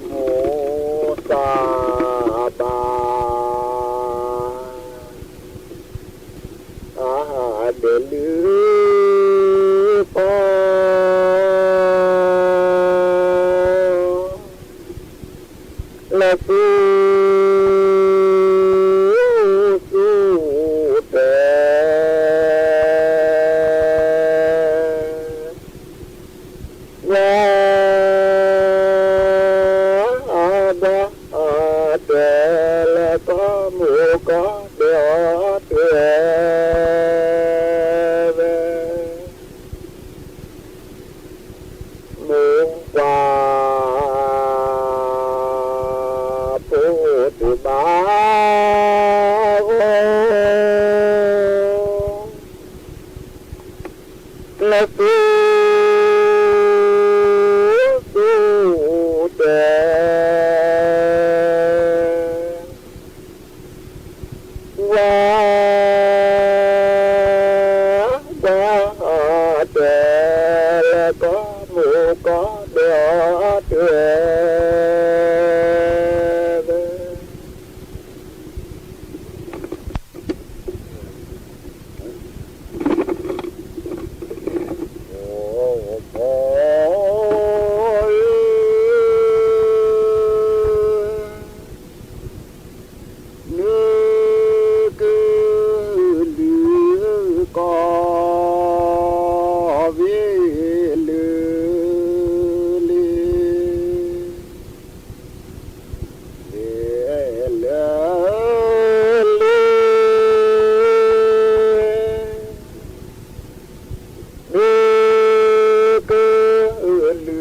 โมตาบาอาเดลือปอและกูสู้แต่ว่าบาแต่และก็หมูก็เดือดเดือดหมูกว่าพูดบ้าและกูสู้แต่ว่าบาแต่และก็หมูก็เดือดเดือดโอ้ยนี่คือลือกอวิลือลีเลเลลีนี่คือลื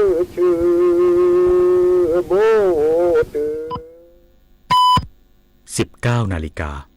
อชื่อโบเต 19 นาฬิกา